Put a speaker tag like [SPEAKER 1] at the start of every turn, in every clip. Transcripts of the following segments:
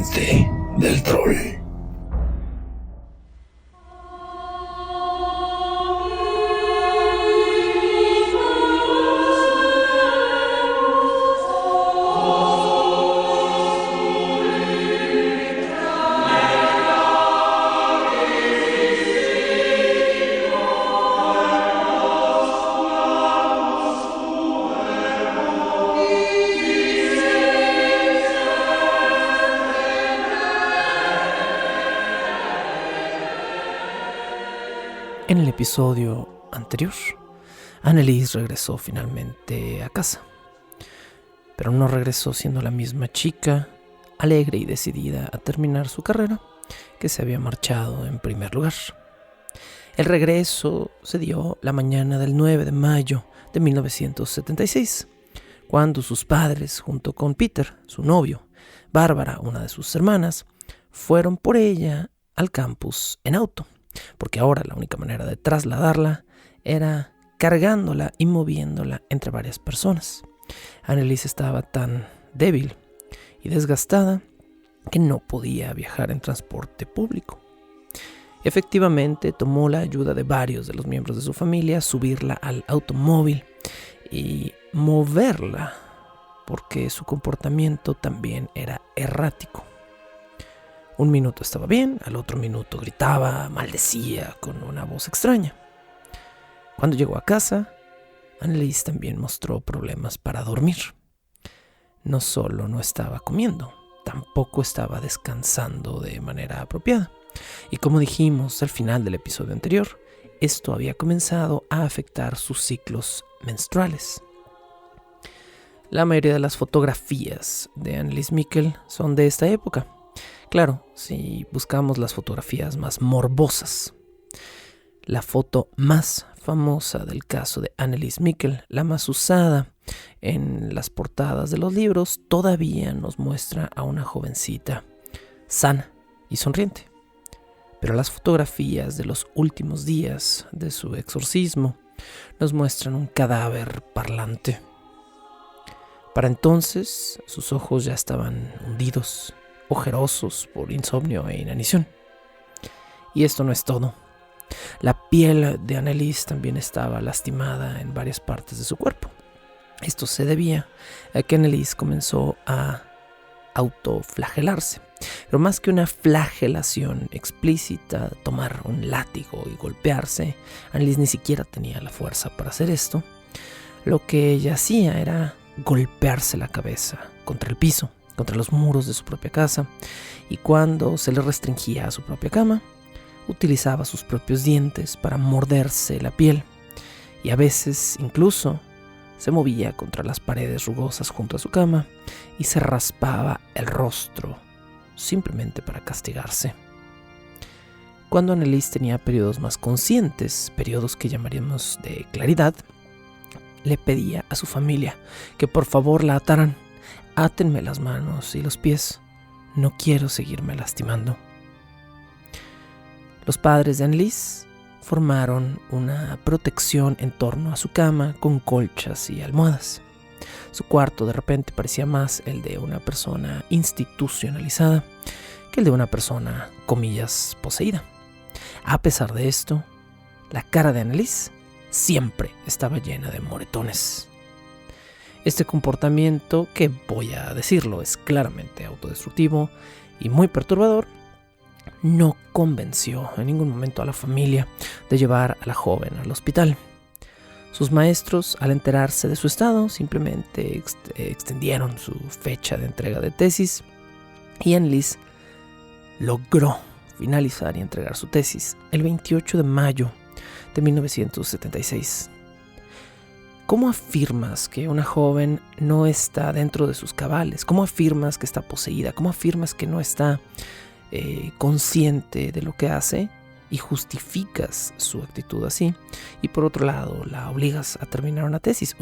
[SPEAKER 1] mente del troll.
[SPEAKER 2] En el episodio anterior, Anneliese regresó finalmente a casa, pero no regresó siendo la misma chica, alegre y decidida a terminar su carrera, que se había marchado en primer lugar. El regreso se dio la mañana del 9 de mayo de 1976, cuando sus padres, junto con Peter, su novio, Bárbara, una de sus hermanas, fueron por ella al campus en auto, porque ahora la única manera de trasladarla era cargándola y moviéndola entre varias personas. Anneliese estaba tan débil y desgastada que no podía viajar en transporte público. Efectivamente, tomó la ayuda de varios de los miembros de su familia, subirla al automóvil y moverla, porque su comportamiento también era errático. Un minuto estaba bien, al otro minuto gritaba, maldecía con una voz extraña. Cuando llegó a casa, Anneliese también mostró problemas para dormir. No solo no estaba comiendo, tampoco estaba descansando de manera apropiada. Y como dijimos al final del episodio anterior, esto había comenzado a afectar sus ciclos menstruales. La mayoría de las fotografías de Anneliese Michel son de esta época. Claro, si buscamos las fotografías más morbosas. La foto más famosa del caso de Anneliese Michel, la más usada en las portadas de los libros, todavía nos muestra a una jovencita sana y sonriente. Pero las fotografías de los últimos días de su exorcismo nos muestran un cadáver parlante. Para entonces, sus ojos ya estaban hundidos, ojerosos por insomnio e inanición. Y esto no es todo. La piel de Anneliese también estaba lastimada en varias partes de su cuerpo. Esto se debía a que Anneliese comenzó a autoflagelarse. Pero más que una flagelación explícita, tomar un látigo y golpearse, Anneliese ni siquiera tenía la fuerza para hacer esto. Lo que ella hacía era golpearse la cabeza contra el piso, contra los muros de su propia casa, y cuando se le restringía a su propia cama, utilizaba sus propios dientes para morderse la piel, y a veces incluso se movía contra las paredes rugosas junto a su cama y se raspaba el rostro simplemente para castigarse. Cuando Anneliese tenía periodos más conscientes, periodos que llamaríamos de claridad, le pedía a su familia que por favor la ataran. Átenme las manos y los pies. No quiero seguirme lastimando. Los padres de Anneliese formaron una protección en torno a su cama con colchas y almohadas. Su cuarto de repente parecía más el de una persona institucionalizada que el de una persona, comillas, poseída. A pesar de esto, la cara de Anneliese siempre estaba llena de moretones. Este comportamiento, que voy a decirlo, es claramente autodestructivo y muy perturbador, no convenció en ningún momento a la familia de llevar a la joven al hospital. Sus maestros, al enterarse de su estado, simplemente extendieron su fecha de entrega de tesis y Anneliese logró finalizar y entregar su tesis el 28 de mayo de 1976. ¿Cómo afirmas que una joven no está dentro de sus cabales? ¿Cómo afirmas que está poseída? ¿Cómo afirmas que no está consciente de lo que hace y justificas su actitud así? Y por otro lado, la obligas a terminar una tesis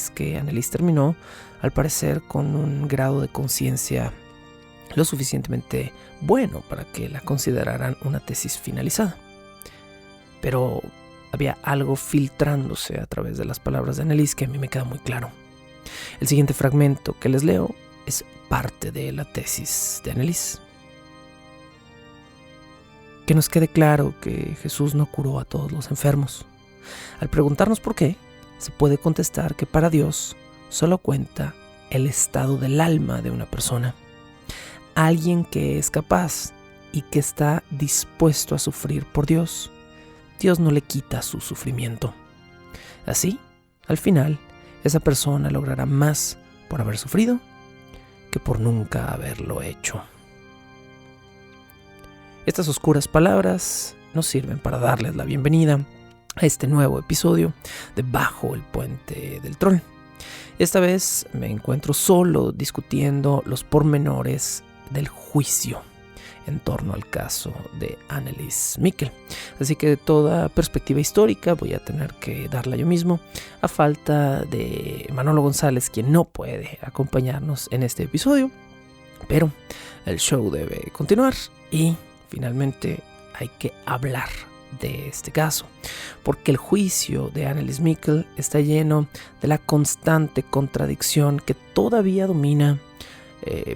[SPEAKER 2] que Anneliese terminó, al parecer, con un grado de conciencia lo suficientemente bueno para que la consideraran una tesis finalizada. Pero había algo filtrándose a través de las palabras de Anneliese que a mí me queda muy claro. El siguiente fragmento que les leo es parte de la tesis de Annelies. Que nos quede claro que Jesús no curó a todos los enfermos. Al preguntarnos por qué, se puede contestar que para Dios solo cuenta el estado del alma de una persona. Alguien que es capaz y que está dispuesto a sufrir por Dios. Dios no le quita su sufrimiento. Así, al final, esa persona logrará más por haber sufrido que por nunca haberlo hecho. Estas oscuras palabras nos sirven para darles la bienvenida a este nuevo episodio de Bajo el Puente del Troll. Esta vez me encuentro solo discutiendo los pormenores del juicio en torno al caso de Annelies Michel. Así que de toda perspectiva histórica voy a tener que darla yo mismo, a falta de Manolo González, quien no puede acompañarnos en este episodio. Pero el show debe continuar y finalmente hay que hablar de este caso, porque el juicio de Annelies Michel está lleno de la constante contradicción que todavía domina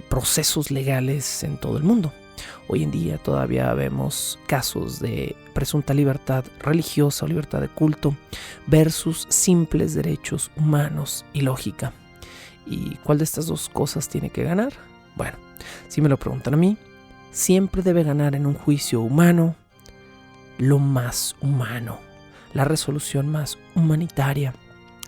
[SPEAKER 2] procesos legales en todo el mundo. Hoy en día todavía vemos casos de presunta libertad religiosa o libertad de culto versus simples derechos humanos y lógica. ¿Y cuál de estas dos cosas tiene que ganar? Bueno, si me lo preguntan a mí, siempre debe ganar en un juicio humano lo más humano, la resolución más humanitaria.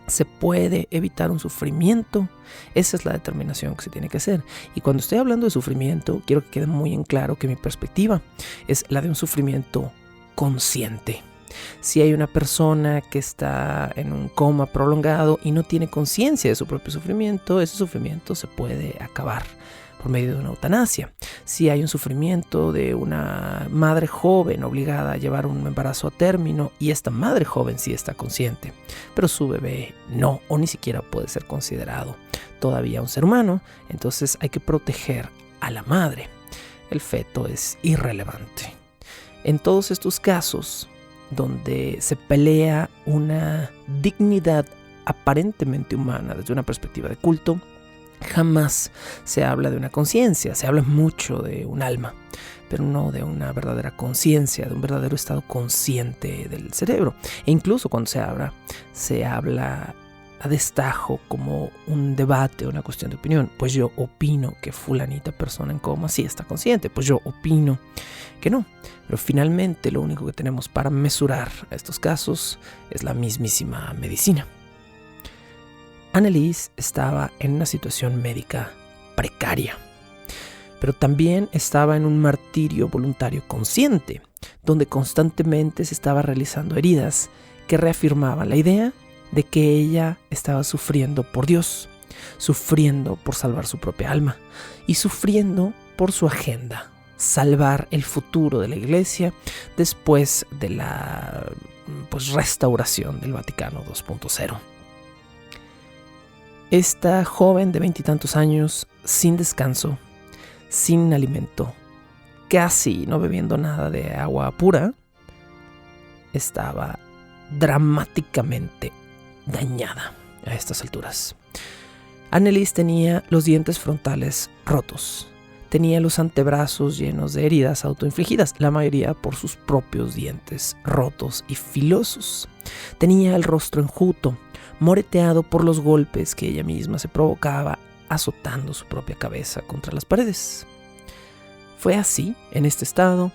[SPEAKER 2] ¿Se puede evitar un sufrimiento? Esa es la determinación que se tiene que hacer. Y cuando estoy hablando de sufrimiento, quiero que quede muy en claro que mi perspectiva es la de un sufrimiento consciente. Si hay una persona que está en un coma prolongado y no tiene conciencia de su propio sufrimiento, ese sufrimiento se puede acabar por medio de una eutanasia. Si hay un sufrimiento de una madre joven obligada a llevar un embarazo a término y esta madre joven sí está consciente, pero su bebé no, o ni siquiera puede ser considerado todavía un ser humano, entonces hay que proteger a la madre. El feto es irrelevante. En todos estos casos donde se pelea una dignidad aparentemente humana desde una perspectiva de culto, jamás se habla de una conciencia. Se habla mucho de un alma, pero no de una verdadera conciencia, de un verdadero estado consciente del cerebro. E incluso cuando se habla a destajo como un debate, una cuestión de opinión. Pues yo opino que fulanita persona en coma sí está consciente, pues yo opino que no. Pero finalmente lo único que tenemos para mesurar estos casos es la mismísima medicina. Annelies estaba en una situación médica precaria, pero también estaba en un martirio voluntario consciente, donde constantemente se estaba realizando heridas que reafirmaban la idea de que ella estaba sufriendo por Dios, sufriendo por salvar su propia alma y sufriendo por su agenda, salvar el futuro de la Iglesia después de la restauración del Vaticano 2.0. Esta joven de 20 y tantos años, sin descanso, sin alimento, casi no bebiendo nada de agua pura, estaba dramáticamente dañada a estas alturas. Annelies tenía los dientes frontales rotos, tenía los antebrazos llenos de heridas autoinfligidas, la mayoría por sus propios dientes rotos y filosos. Tenía el rostro enjuto, moreteado por los golpes que ella misma se provocaba azotando su propia cabeza contra las paredes. Fue así, en este estado,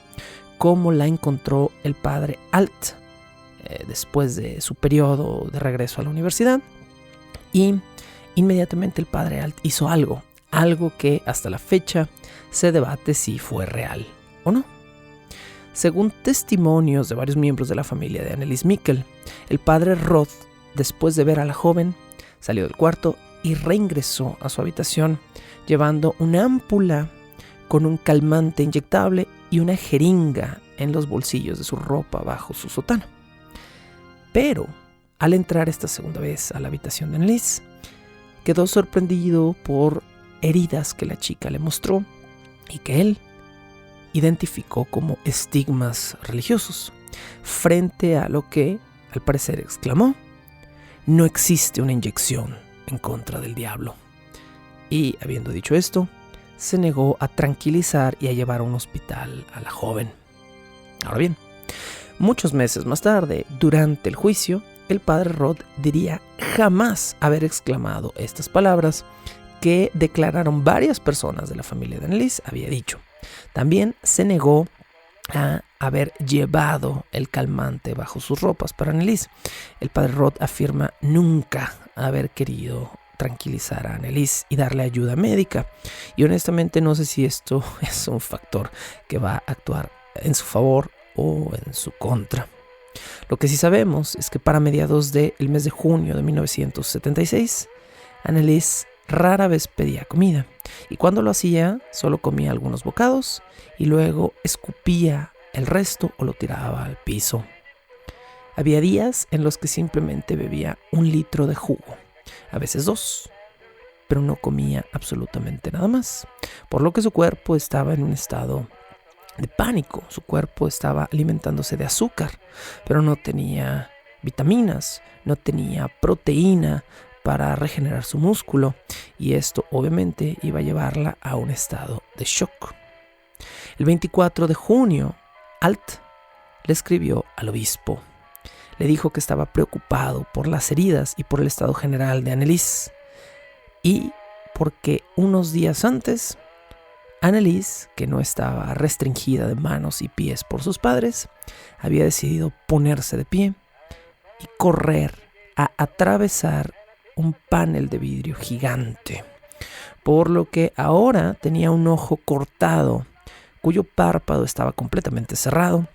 [SPEAKER 2] como la encontró el padre Alt después de su periodo de regreso a la universidad, y inmediatamente el padre Alt hizo algo que hasta la fecha se debate si fue real o no. Según testimonios de varios miembros de la familia de Annelies Michel, el padre Roth, después de ver a la joven, salió del cuarto y reingresó a su habitación llevando una ámpula con un calmante inyectable y una jeringa en los bolsillos de su ropa bajo su sotana. Pero al entrar esta segunda vez a la habitación de Annelies, quedó sorprendido por heridas que la chica le mostró y que él identificó como estigmas religiosos, frente a lo que, al parecer, exclamó: no existe una inyección en contra del diablo. Y habiendo dicho esto, se negó a tranquilizar y a llevar a un hospital a la joven. Ahora bien, muchos meses más tarde, durante el juicio, el padre Rod diría jamás haber exclamado estas palabras que declararon varias personas de la familia de Anneliese había dicho. También se negó a haber llevado el calmante bajo sus ropas para Anneliese. El padre Rod afirma nunca haber querido tranquilizar a Anneliese y darle ayuda médica. Y honestamente no sé si esto es un factor que va a actuar en su favor o en su contra. Lo que sí sabemos es que para mediados del mes de junio de 1976, Anneliese rara vez pedía comida, y cuando lo hacía solo comía algunos bocados y luego escupía el resto o lo tiraba al piso. Había días en los que simplemente bebía 1 litro de jugo, a veces 2, pero no comía absolutamente nada más, por lo que su cuerpo estaba en un estado de pánico. Su cuerpo estaba alimentándose de azúcar, pero no tenía vitaminas, no tenía proteína para regenerar su músculo, y esto obviamente iba a llevarla a un estado de shock. El 24 de junio, Alt le escribió al obispo. Le dijo que estaba preocupado por las heridas y por el estado general de Anneliese, y porque unos días antes, Anneliese, que no estaba restringida de manos y pies por sus padres, había decidido ponerse de pie y correr a atravesar un panel de vidrio gigante, por lo que ahora tenía un ojo cortado, cuyo párpado estaba completamente cerrado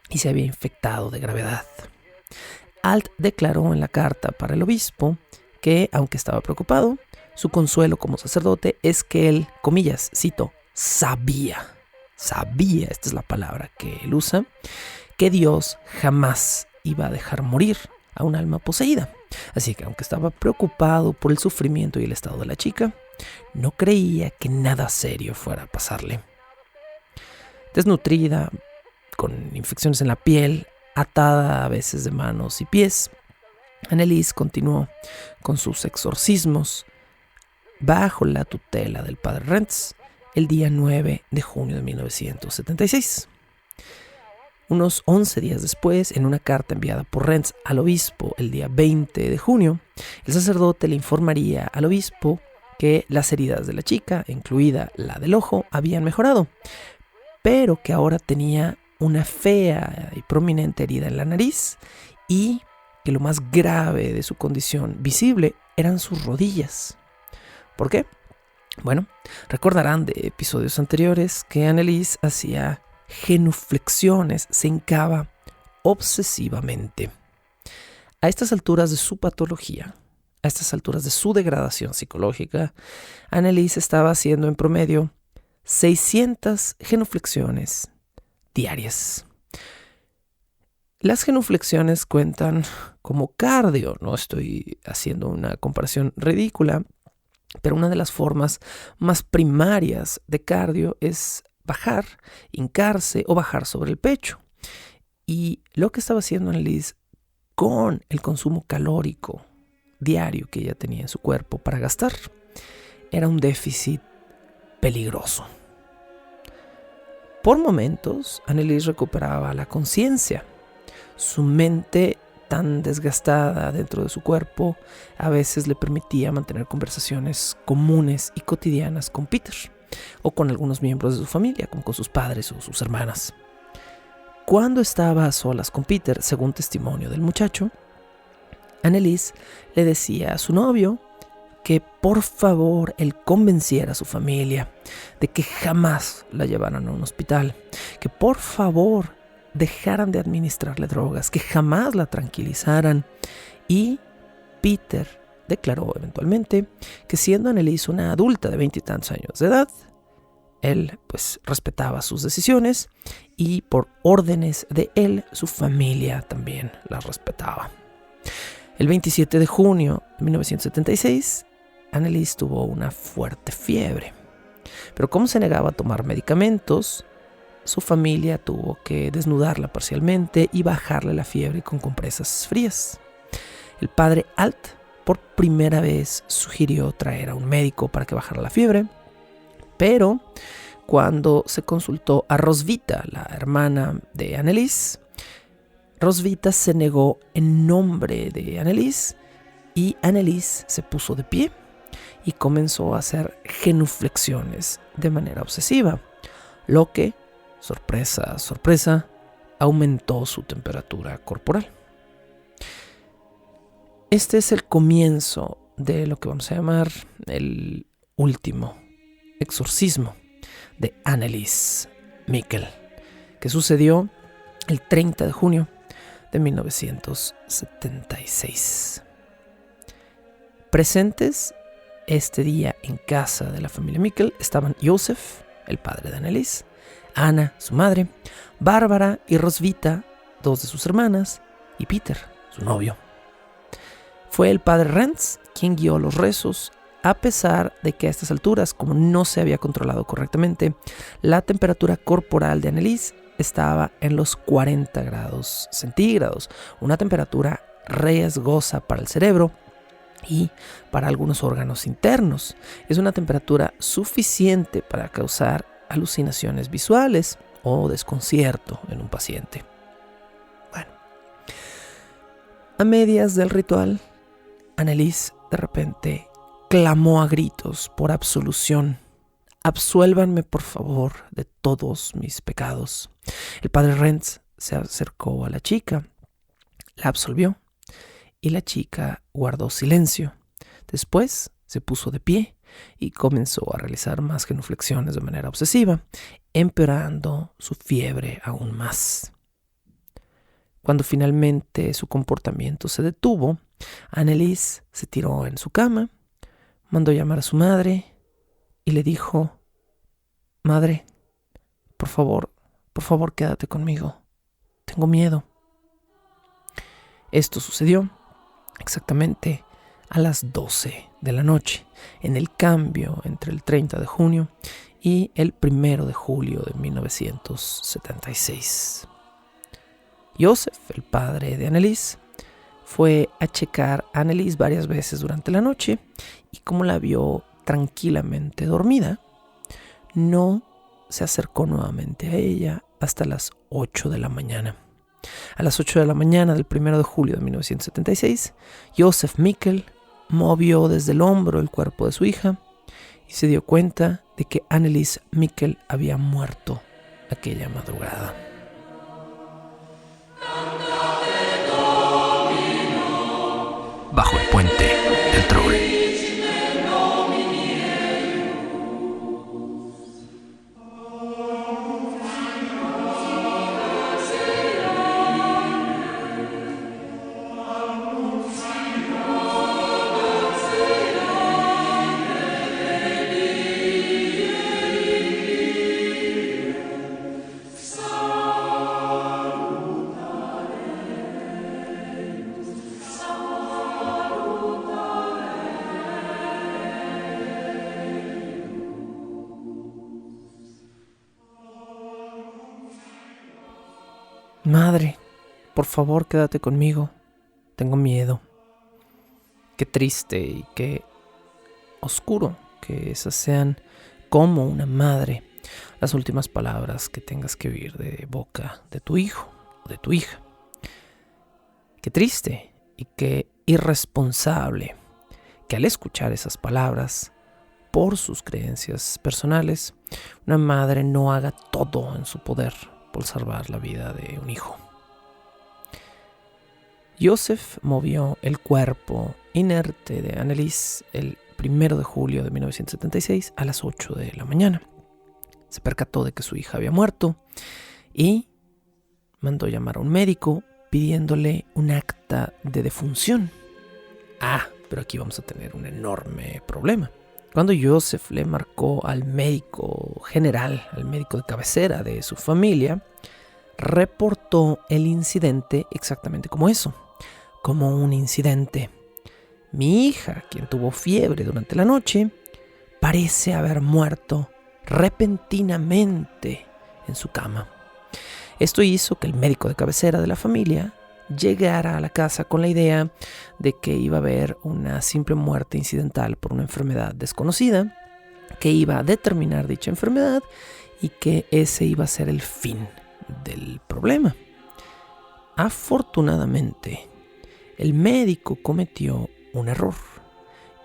[SPEAKER 2] y se había infectado de gravedad. Alt declaró en la carta para el obispo que, aunque estaba preocupado, su consuelo como sacerdote es que él, comillas, cito, sabía, esta es la palabra que él usa, que Dios jamás iba a dejar morir a un alma poseída. Así que aunque estaba preocupado por el sufrimiento y el estado de la chica, no creía que nada serio fuera a pasarle. Desnutrida, con infecciones en la piel, atada a veces de manos y pies, Anneliese continuó con sus exorcismos bajo la tutela del padre Renz el día 9 de junio de 1976. Unos 11 días después, en una carta enviada por Renz al obispo el día 20 de junio, el sacerdote le informaría al obispo que las heridas de la chica, incluida la del ojo, habían mejorado, pero que ahora tenía una fea y prominente herida en la nariz y que lo más grave de su condición visible eran sus rodillas. ¿Por qué? Bueno, recordarán de episodios anteriores que Anneliese hacía genuflexiones, se hincaba obsesivamente. A estas alturas de su patología, a estas alturas de su degradación psicológica, Anneliese estaba haciendo en promedio 600 genuflexiones diarias. Las genuflexiones cuentan como cardio, no estoy haciendo una comparación ridícula, pero una de las formas más primarias de cardio es bajar, hincarse o bajar sobre el pecho. Y lo que estaba haciendo Anneliese con el consumo calórico diario que ella tenía en su cuerpo para gastar era un déficit peligroso. Por momentos, Anneliese recuperaba la conciencia. Su mente, tan desgastada dentro de su cuerpo, a veces le permitía mantener conversaciones comunes y cotidianas con Peter o con algunos miembros de su familia, como con sus padres o sus hermanas. Cuando estaba a solas con Peter, según testimonio del muchacho, Anneliese le decía a su novio que por favor él convenciera a su familia de que jamás la llevaran a un hospital, que por favor dejaran de administrarle drogas, que jamás la tranquilizaran. Y Peter declaró eventualmente que, siendo Anneliese una adulta de 20 y tantos años de edad, él pues respetaba sus decisiones y por órdenes de él, su familia también las respetaba. El 27 de junio de 1976, Anneliese tuvo una fuerte fiebre. Pero como se negaba a tomar medicamentos, su familia tuvo que desnudarla parcialmente y bajarle la fiebre con compresas frías. El padre Alt por primera vez sugirió traer a un médico para que bajara la fiebre, Pero cuando se consultó a Roswitha, la hermana de Annelies, Roswitha se negó en nombre de Annelies y Annelies se puso de pie y comenzó a hacer genuflexiones de manera obsesiva, lo que, sorpresa, sorpresa, aumentó su temperatura corporal. Este es el comienzo de lo que vamos a llamar el último exorcismo de Annelies Michel, que sucedió el 30 de junio de 1976. Presentes este día en casa de la familia Michel estaban Josef, el padre de Annelies, Ana, su madre, Bárbara y Roswitha, dos de sus hermanas, y Peter, su novio. Fue el padre Renz quien guió los rezos, a pesar de que a estas alturas, como no se había controlado correctamente, la temperatura corporal de Annelies estaba en los 40 grados centígrados, una temperatura riesgosa para el cerebro y para algunos órganos internos. Es una temperatura suficiente para causar alucinaciones visuales o desconcierto en un paciente. Bueno, a medias del ritual, Annelies de repente clamó a gritos por absolución. Absuélvanme, por favor, de todos mis pecados. El padre Renz se acercó a la chica, la absolvió y la chica guardó silencio. Después se puso de pie y comenzó a realizar más genuflexiones de manera obsesiva, empeorando su fiebre aún más. Cuando finalmente su comportamiento se detuvo, Annelies se tiró en su cama, mandó llamar a su madre y le dijo: «Madre, por favor, quédate conmigo. Tengo miedo». Esto sucedió exactamente a las 12 de la noche, en el cambio entre el 30 de junio y el 1 de julio de 1976. Josef, el padre de Annelies, fue a checar a Annelies varias veces durante la noche y como la vio tranquilamente dormida, no se acercó nuevamente a ella hasta las 8 de la mañana. A las 8 de la mañana del 1 de julio de 1976, Josef Michel movió desde el hombro el cuerpo de su hija y se dio cuenta de que Annelies Michel había muerto aquella madrugada. Bajo el puente del troll. Madre, por favor, quédate conmigo. Tengo miedo. Qué triste y qué oscuro que esas sean, como una madre, las últimas palabras que tengas que oír de boca de tu hijo o de tu hija. Qué triste y qué irresponsable que al escuchar esas palabras, por sus creencias personales, una madre no haga todo en su poder por salvar la vida de un hijo. Josef movió el cuerpo inerte de Annelies el 1 de julio de 1976 a las 8 de la mañana. Se percató de que su hija había muerto y mandó llamar a un médico pidiéndole un acta de defunción. Pero aquí vamos a tener un enorme problema. Cuando Josef le marcó al médico general, al médico de cabecera de su familia, reportó el incidente exactamente como eso, como un incidente. Mi hija, quien tuvo fiebre durante la noche, parece haber muerto repentinamente en su cama. Esto hizo que el médico de cabecera de la familia llegara a la casa con la idea de que iba a haber una simple muerte incidental por una enfermedad desconocida, que iba a determinar dicha enfermedad y que ese iba a ser el fin del problema. Afortunadamente, el médico cometió un error,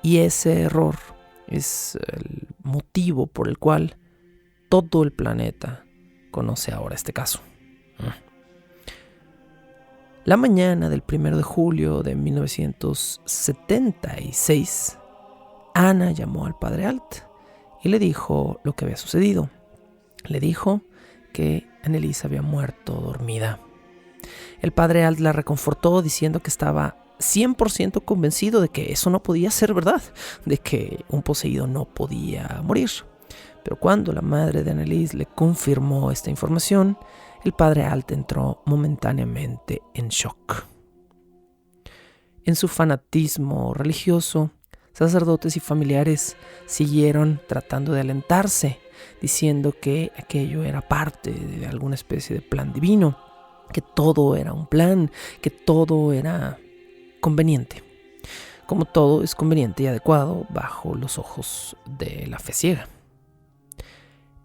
[SPEAKER 2] y ese error es el motivo por el cual todo el planeta conoce ahora este caso. La mañana del 1 de julio de 1976, Ana llamó al padre Alt y le dijo lo que había sucedido. Le dijo que Anneliese había muerto dormida. El padre Alt la reconfortó diciendo que estaba 100% convencido de que eso no podía ser verdad, de que un poseído no podía morir. Pero cuando la madre de Anneliese le confirmó esta información, el padre Alt entró momentáneamente en shock. En su fanatismo religioso, sacerdotes y familiares siguieron tratando de alentarse, diciendo que aquello era parte de alguna especie de plan divino, que todo era un plan, que todo era conveniente, como todo es conveniente y adecuado bajo los ojos de la fe ciega.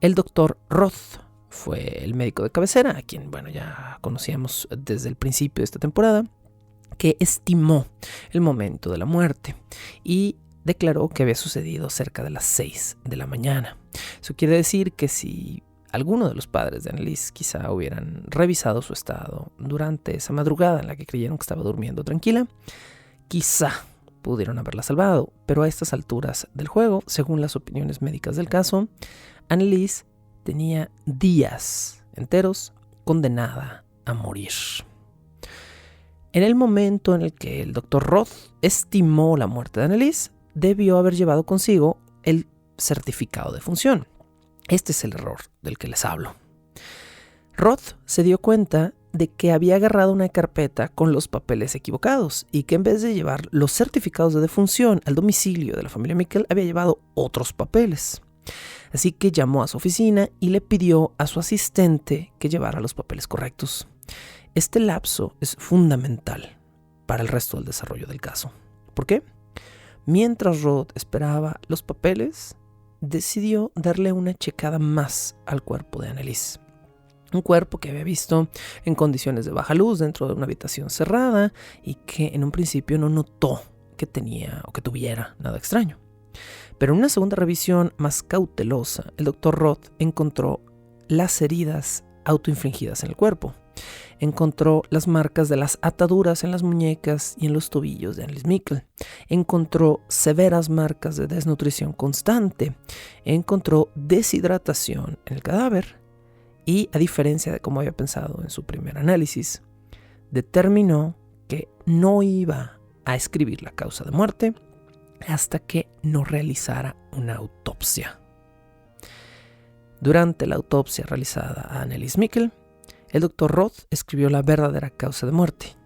[SPEAKER 2] El doctor Roth fue el médico de cabecera, a quien ya conocíamos desde el principio de esta temporada, que estimó el momento de la muerte y declaró que había sucedido cerca de las 6 de la mañana. Eso quiere decir que si alguno de los padres de Anneliese quizá hubieran revisado su estado durante esa madrugada en la que creyeron que estaba durmiendo tranquila, quizá pudieron haberla salvado, pero a estas alturas del juego, según las opiniones médicas del caso, Anneliese tenía días enteros condenada a morir. En el momento en el que el Dr. Roth estimó la muerte de Anneliese, debió haber llevado consigo el certificado de función. Este es el error del que les hablo. Roth se dio cuenta de que había agarrado una carpeta con los papeles equivocados y que en vez de llevar los certificados de defunción al domicilio de la familia Mikkel, había llevado otros papeles. Así que llamó a su oficina y le pidió a su asistente que llevara los papeles correctos. Este lapso es fundamental para el resto del desarrollo del caso. ¿Por qué? Mientras Roth esperaba los papeles, decidió darle una checada más al cuerpo de Anneliese. Un cuerpo que había visto en condiciones de baja luz dentro de una habitación cerrada y que en un principio no notó que tenía o que tuviera nada extraño. Pero en una segunda revisión más cautelosa, el Dr. Roth encontró las heridas autoinfligidas en el cuerpo. Encontró las marcas de las ataduras en las muñecas y en los tobillos de Anneliese Mikkel. Encontró severas marcas de desnutrición constante. Encontró deshidratación en el cadáver. Y, a diferencia de cómo había pensado en su primer análisis, determinó que no iba a escribir la causa de muerte hasta que no realizara una autopsia. Durante la autopsia realizada a Anneliese Mikkel, el Dr. Roth escribió la verdadera causa de muerte.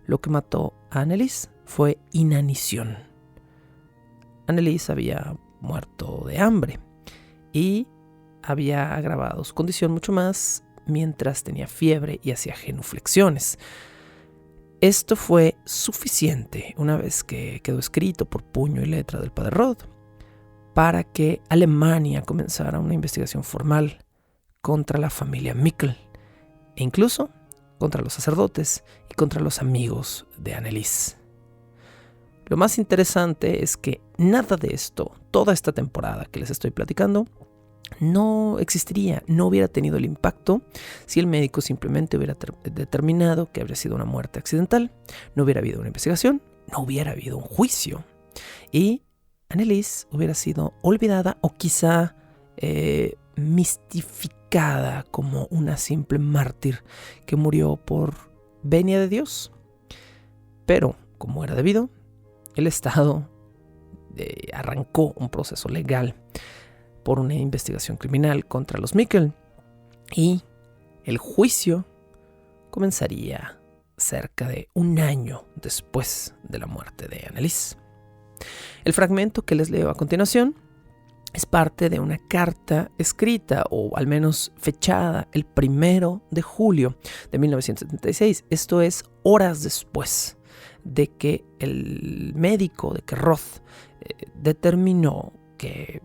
[SPEAKER 2] Lo que mató a Anneliese fue inanición. Anneliese había muerto de hambre y había agravado su condición mucho más mientras tenía fiebre y hacía genuflexiones. Esto fue suficiente, una vez que quedó escrito por puño y letra del padre Roth, para que Alemania comenzara una investigación formal contra la familia Mikkel, e incluso contra los sacerdotes y contra los amigos de Anneliese. Lo más interesante es que nada de esto, toda esta temporada que les estoy platicando, no existiría, no hubiera tenido el impacto si el médico simplemente hubiera determinado que habría sido una muerte accidental, no hubiera habido una investigación, no hubiera habido un juicio y Anneliese hubiera sido olvidada o quizá mistificada como una simple mártir que murió por venia de Dios. Pero, como era debido, el Estado arrancó un proceso legal por una investigación criminal contra los Mikkel y el juicio comenzaría cerca de un año después de la muerte de Anneliese. El fragmento que les leo a continuación es parte de una carta escrita o al menos fechada el 1 de julio de 1976. Esto es horas después de que el médico, de que Roth determinó que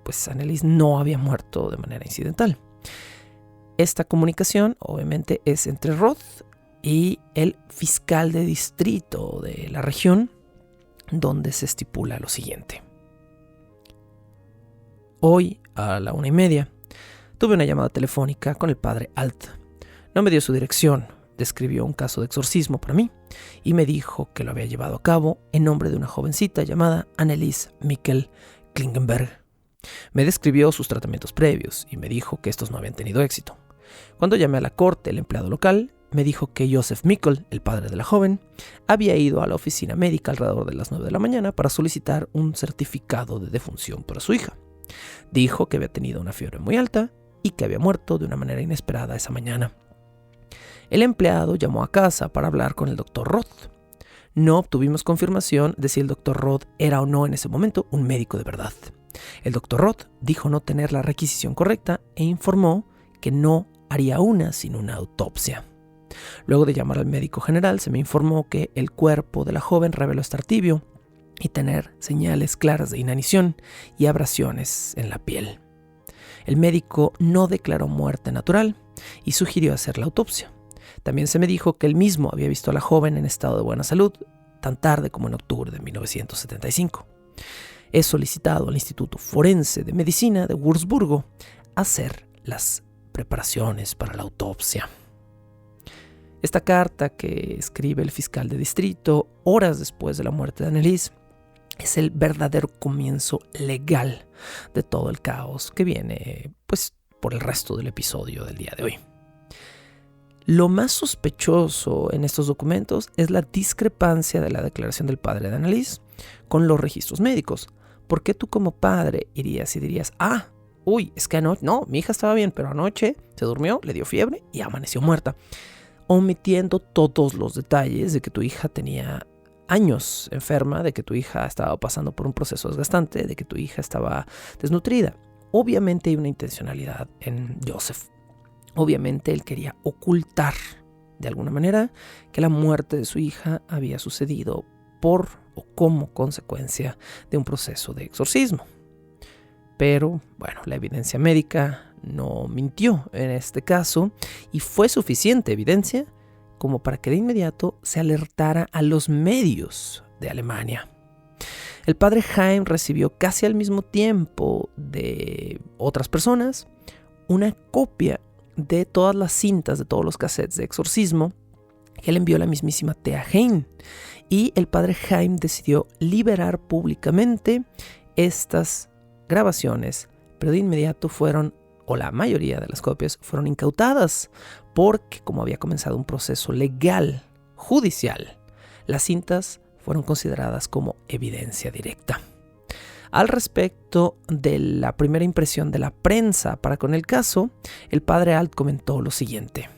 [SPEAKER 2] pues Anneliese no había muerto de manera incidental. Esta comunicación obviamente es entre Roth y el fiscal de distrito de la región, donde se estipula lo siguiente. Hoy a la 1:30 tuve una llamada telefónica con el padre Alt. No me dio su dirección, describió un caso de exorcismo para mí y me dijo que lo había llevado a cabo en nombre de una jovencita llamada Anneliese Mikkel Klingenberg. Me describió sus tratamientos previos y me dijo que estos no habían tenido éxito. Cuando llamé a la corte, el empleado local me dijo que Josef Mikkel, el padre de la joven, había ido a la oficina médica alrededor de las 9 de la mañana para solicitar un certificado de defunción para su hija. Dijo que había tenido una fiebre muy alta y que había muerto de una manera inesperada esa mañana. El empleado llamó a casa para hablar con el Dr. Roth. No obtuvimos confirmación de si el Dr. Roth era o no en ese momento un médico de verdad. El Dr. Roth dijo no tener la requisición correcta e informó que no haría una sin una autopsia. Luego de llamar al médico general, se me informó que el cuerpo de la joven reveló estar tibio y tener señales claras de inanición y abrasiones en la piel. El médico no declaró muerte natural y sugirió hacer la autopsia. También se me dijo que él mismo había visto a la joven en estado de buena salud tan tarde como en octubre de 1975. He solicitado al Instituto Forense de Medicina de Wurzburgo hacer las preparaciones para la autopsia. Esta carta que escribe el fiscal de distrito horas después de la muerte de Anneliese es el verdadero comienzo legal de todo el caos que viene, pues, por el resto del episodio del día de hoy. Lo más sospechoso en estos documentos es la discrepancia de la declaración del padre de Anneliese con los registros médicos. ¿Por qué tú como padre irías y dirías, es que anoche, no, mi hija estaba bien, pero anoche se durmió, le dio fiebre y amaneció muerta? Omitiendo todos los detalles de que tu hija tenía años enferma, de que tu hija estaba pasando por un proceso desgastante, de que tu hija estaba desnutrida. Obviamente hay una intencionalidad en Josef. Obviamente él quería ocultar de alguna manera que la muerte de su hija había sucedido por o como consecuencia de un proceso de exorcismo. Pero, bueno, la evidencia médica no mintió en este caso y fue suficiente evidencia como para que de inmediato se alertara a los medios de Alemania. El padre Haim recibió casi al mismo tiempo de otras personas una copia de todas las cintas, de todos los cassettes de exorcismo que le envió la mismísima Thea Heim. Y el padre Haim decidió liberar públicamente estas grabaciones, pero de inmediato la mayoría de las copias fueron incautadas, porque como había comenzado un proceso legal, judicial, las cintas fueron consideradas como evidencia directa. Al respecto de la primera impresión de la prensa para con el caso, el padre Alt comentó lo siguiente.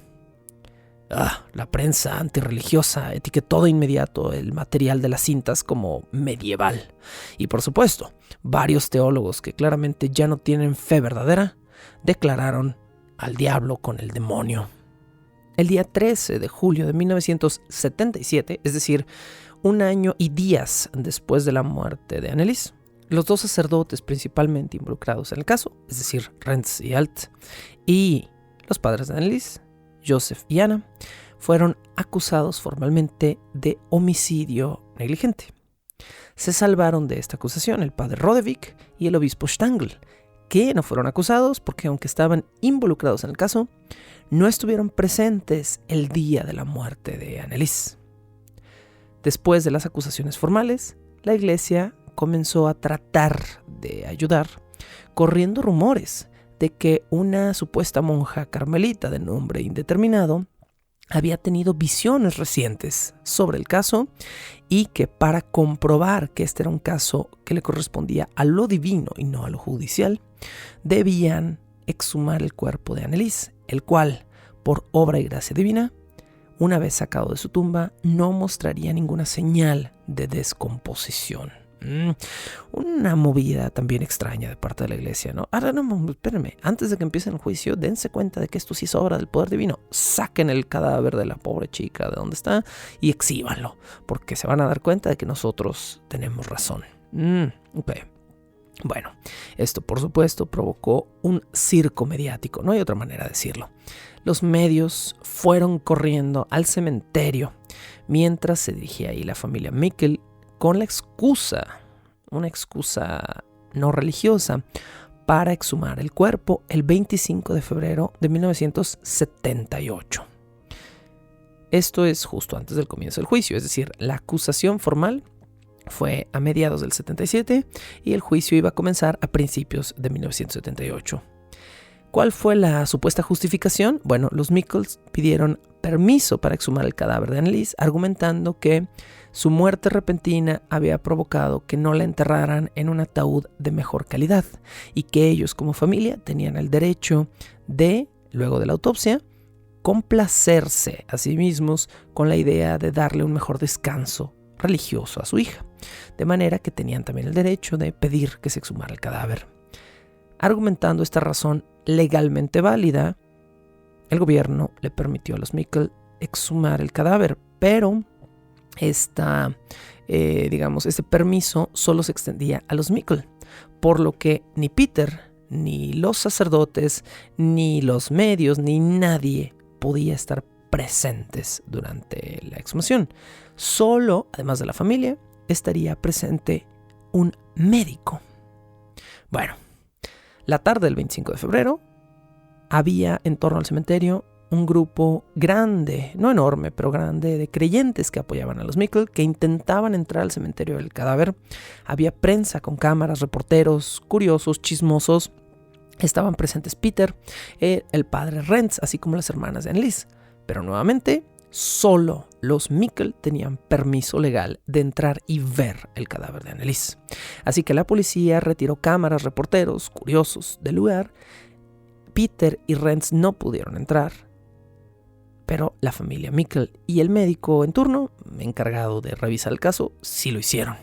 [SPEAKER 2] La prensa antirreligiosa etiquetó de inmediato el material de las cintas como medieval. Y por supuesto, varios teólogos que claramente ya no tienen fe verdadera, declararon al diablo con el demonio. El día 13 de julio de 1977, es decir, un año y días después de la muerte de Anneliese, los dos sacerdotes principalmente involucrados en el caso, es decir, Renz y Alt, y los padres de Anneliese, Josef y Anna, fueron acusados formalmente de homicidio negligente. Se salvaron de esta acusación el padre Rodevik y el obispo Stangl, que no fueron acusados porque, aunque estaban involucrados en el caso, no estuvieron presentes el día de la muerte de Anneliese. Después de las acusaciones formales, la iglesia comenzó a tratar de ayudar, corriendo rumores de que una supuesta monja carmelita de nombre indeterminado había tenido visiones recientes sobre el caso y que para comprobar que este era un caso que le correspondía a lo divino y no a lo judicial, debían exhumar el cuerpo de Anneliese, el cual, por obra y gracia divina, una vez sacado de su tumba, no mostraría ninguna señal de descomposición. Una movida también extraña de parte de la iglesia, ¿no? Ahora no, espérenme, antes de que empiecen el juicio, dense cuenta de que esto sí es obra del poder divino. Saquen el cadáver de la pobre chica de donde está y exhíbanlo, porque se van a dar cuenta de que nosotros tenemos razón. Okay. Bueno, esto por supuesto provocó un circo mediático, no hay otra manera de decirlo. Los medios fueron corriendo al cementerio mientras se dirigía ahí la familia Mikkel con la excusa, una excusa no religiosa, para exhumar el cuerpo el 25 de febrero de 1978. Esto es justo antes del comienzo del juicio, es decir, la acusación formal fue a mediados del 77 y el juicio iba a comenzar a principios de 1978. ¿Cuál fue la supuesta justificación? Bueno, los Mikkels pidieron permiso para exhumar el cadáver de Anneliese, argumentando que su muerte repentina había provocado que no la enterraran en un ataúd de mejor calidad y que ellos como familia tenían el derecho de, luego de la autopsia, complacerse a sí mismos con la idea de darle un mejor descanso religioso a su hija, de manera que tenían también el derecho de pedir que se exhumara el cadáver. Argumentando esta razón legalmente válida, el gobierno le permitió a los Mikkel exhumar el cadáver, pero este permiso solo se extendía a los Mikkel, por lo que ni Peter, ni los sacerdotes, ni los medios, ni nadie podía estar presentes durante la exhumación. Solo, además de la familia, estaría presente un médico. Bueno, la tarde del 25 de febrero había en torno al cementerio un grupo grande, no enorme, pero grande, de creyentes que apoyaban a los Mikkel, que intentaban entrar al cementerio del cadáver. Había prensa con cámaras, reporteros, curiosos, chismosos. Estaban presentes Peter, el padre Renz, así como las hermanas de Anneliese. Pero nuevamente, solo los Mikkel tenían permiso legal de entrar y ver el cadáver de Anneliese. Así que la policía retiró cámaras, reporteros, curiosos del lugar. Peter y Renz no pudieron entrar, pero la familia Mikkel y el médico en turno, encargado de revisar el caso, sí lo hicieron.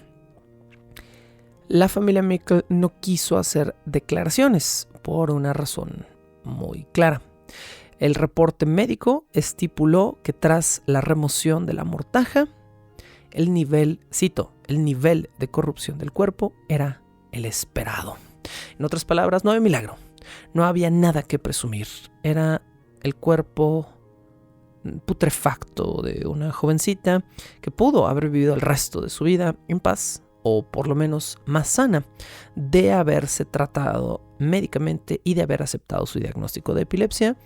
[SPEAKER 2] La familia Mikkel no quiso hacer declaraciones por una razón muy clara. El reporte médico estipuló que tras la remoción de la mortaja, el nivel de corrupción del cuerpo era el esperado. En otras palabras, no había milagro, no había nada que presumir. Era el cuerpo putrefacto de una jovencita que pudo haber vivido el resto de su vida en paz, o por lo menos más sana, de haberse tratado médicamente y de haber aceptado su diagnóstico de epilepsia,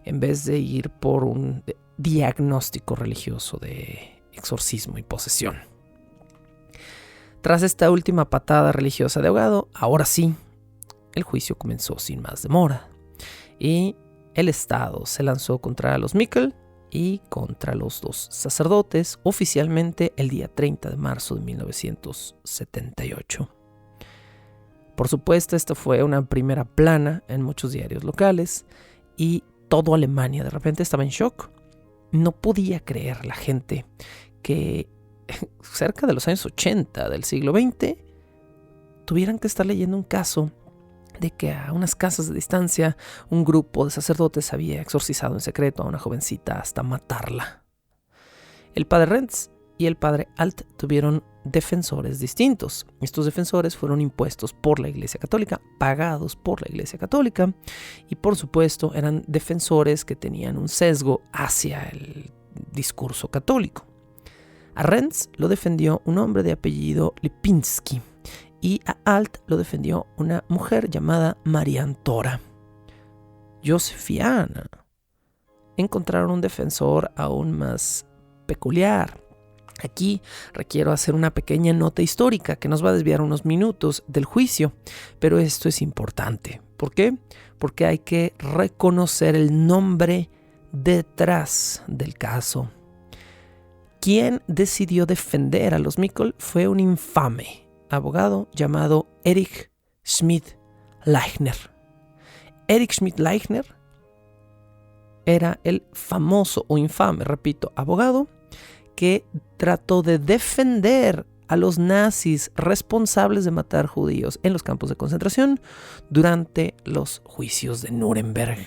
[SPEAKER 2] en vez de ir por un diagnóstico religioso de exorcismo y posesión. Tras esta última patada religiosa de ahogado, ahora sí, el juicio comenzó sin más demora, y el Estado se lanzó contra los Mikkel y contra los dos sacerdotes oficialmente el día 30 de marzo de 1978. Por supuesto, esta fue una primera plana en muchos diarios locales y toda Alemania de repente estaba en shock. No podía creer la gente que cerca de los años 80 del siglo XX tuvieran que estar leyendo un caso de que a unas casas de distancia un grupo de sacerdotes había exorcizado en secreto a una jovencita hasta matarla. El padre Renz y el padre Alt tuvieron defensores distintos. Estos defensores fueron impuestos por la Iglesia Católica, pagados por la Iglesia Católica, y por supuesto eran defensores que tenían un sesgo hacia el discurso católico. A Renz lo defendió un hombre de apellido Lipinski, y a Alt lo defendió una mujer llamada Marianne Tora. Josefiana encontraron un defensor aún más peculiar. Aquí requiero hacer una pequeña nota histórica que nos va a desviar unos minutos del juicio, pero esto es importante. ¿Por qué? Porque hay que reconocer el nombre detrás del caso. Quien decidió defender a los Mikkel fue un infame abogado llamado Erich Schmidt-Leichner. Erich Schmidt-Leichner era el famoso o infame, repito, abogado que trató de defender a los nazis responsables de matar judíos en los campos de concentración durante los juicios de Nuremberg.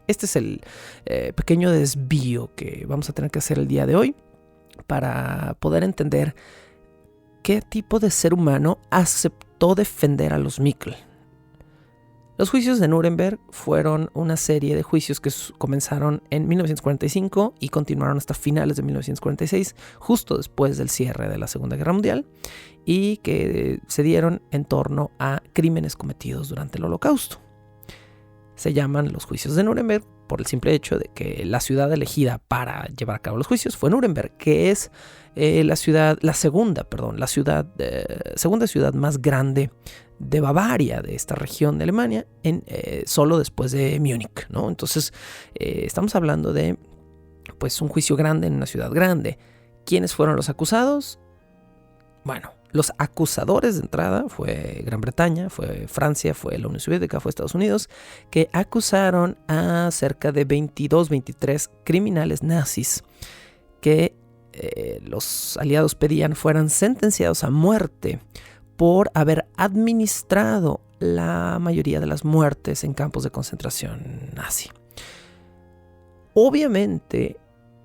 [SPEAKER 2] Este es el pequeño desvío que vamos a tener que hacer el día de hoy para poder entender ¿qué tipo de ser humano aceptó defender a los Mikl? Los juicios de Nuremberg fueron una serie de juicios que comenzaron en 1945 y continuaron hasta finales de 1946, justo después del cierre de la Segunda Guerra Mundial, y que se dieron en torno a crímenes cometidos durante el Holocausto. Se llaman los juicios de Nuremberg por el simple hecho de que la ciudad elegida para llevar a cabo los juicios fue Nuremberg, que es la segunda ciudad más grande de Bavaria, de esta región de Alemania, solo después de Múnich, ¿no? Entonces, estamos hablando de pues, un juicio grande en una ciudad grande. ¿Quiénes fueron los acusados? Bueno, los acusadores de entrada fue Gran Bretaña, fue Francia, fue la Unión Soviética, fue Estados Unidos, que acusaron a cerca de 23 criminales nazis que los aliados pedían fueran sentenciados a muerte por haber administrado la mayoría de las muertes en campos de concentración nazi. Obviamente,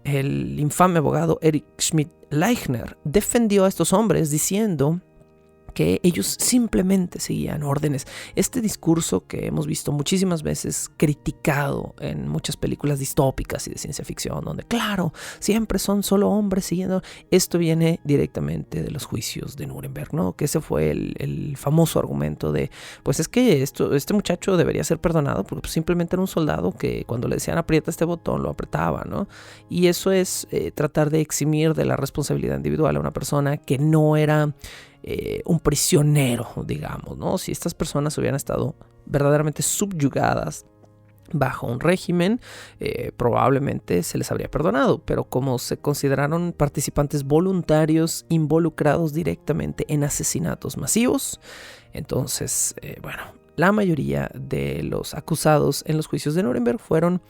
[SPEAKER 2] el infame abogado Erich Schmidt-Leichner defendió a estos hombres diciendo que ellos simplemente seguían órdenes. Este discurso que hemos visto muchísimas veces criticado en muchas películas distópicas y de ciencia ficción, donde claro, siempre son solo hombres siguiendo, esto viene directamente de los juicios de Nuremberg, ¿no? Que ese fue el famoso argumento de, pues es que este muchacho debería ser perdonado porque pues, simplemente era un soldado que cuando le decían aprieta este botón, lo apretaba, ¿no? Y eso es tratar de eximir de la responsabilidad individual a una persona que no era un prisionero, digamos, ¿no? Si estas personas hubieran estado verdaderamente subyugadas bajo un régimen, probablemente se les habría perdonado, pero como se consideraron participantes voluntarios involucrados directamente en asesinatos masivos, entonces, la mayoría de los acusados en los juicios de Nuremberg fueron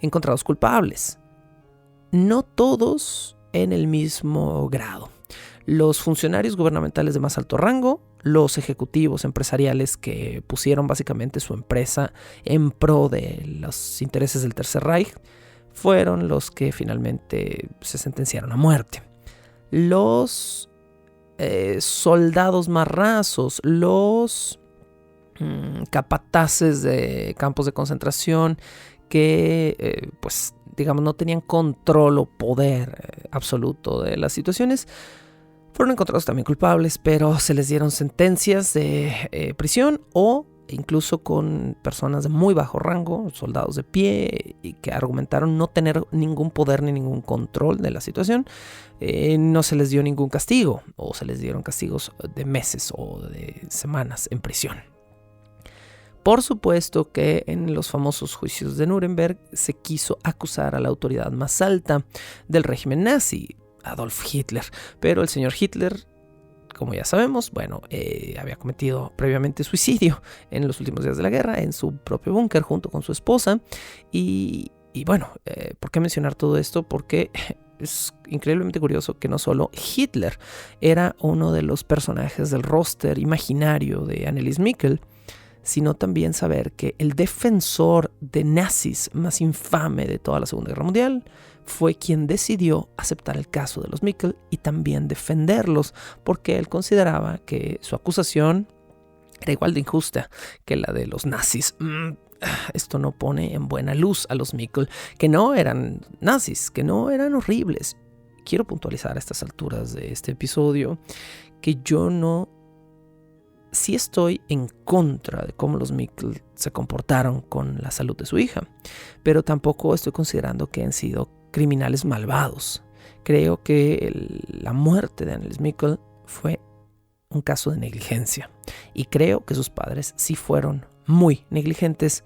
[SPEAKER 2] encontrados culpables. No todos en el mismo grado. Los funcionarios gubernamentales de más alto rango, los ejecutivos empresariales que pusieron básicamente su empresa en pro de los intereses del Tercer Reich, fueron los que finalmente se sentenciaron a muerte. Los soldados más rasos, los capataces de campos de concentración que no tenían control o poder absoluto de las situaciones, fueron encontrados también culpables, pero se les dieron sentencias de prisión o incluso con personas de muy bajo rango, soldados de pie, y que argumentaron no tener ningún poder ni ningún control de la situación. No se les dio ningún castigo o se les dieron castigos de meses o de semanas en prisión. Por supuesto que en los famosos juicios de Nuremberg se quiso acusar a la autoridad más alta del régimen nazi, Adolf Hitler, pero el señor Hitler, como ya sabemos, había cometido previamente suicidio en los últimos días de la guerra en su propio búnker junto con su esposa. ¿Por qué mencionar todo esto? Porque es increíblemente curioso que no solo Hitler era uno de los personajes del roster imaginario de Annelies Mikl, sino también saber que el defensor de nazis más infame de toda la Segunda Guerra Mundial fue quien decidió aceptar el caso de los Mikl y también defenderlos, porque él consideraba que su acusación era igual de injusta que la de los nazis. Esto no pone en buena luz a los Mikl, que no eran nazis, que no eran horribles. Quiero puntualizar a estas alturas de este episodio que sí estoy en contra de cómo los Mikl se comportaron con la salud de su hija, pero tampoco estoy considerando que han sido criminales malvados. Creo que la muerte de Annelies Mikl fue un caso de negligencia y creo que sus padres sí fueron muy negligentes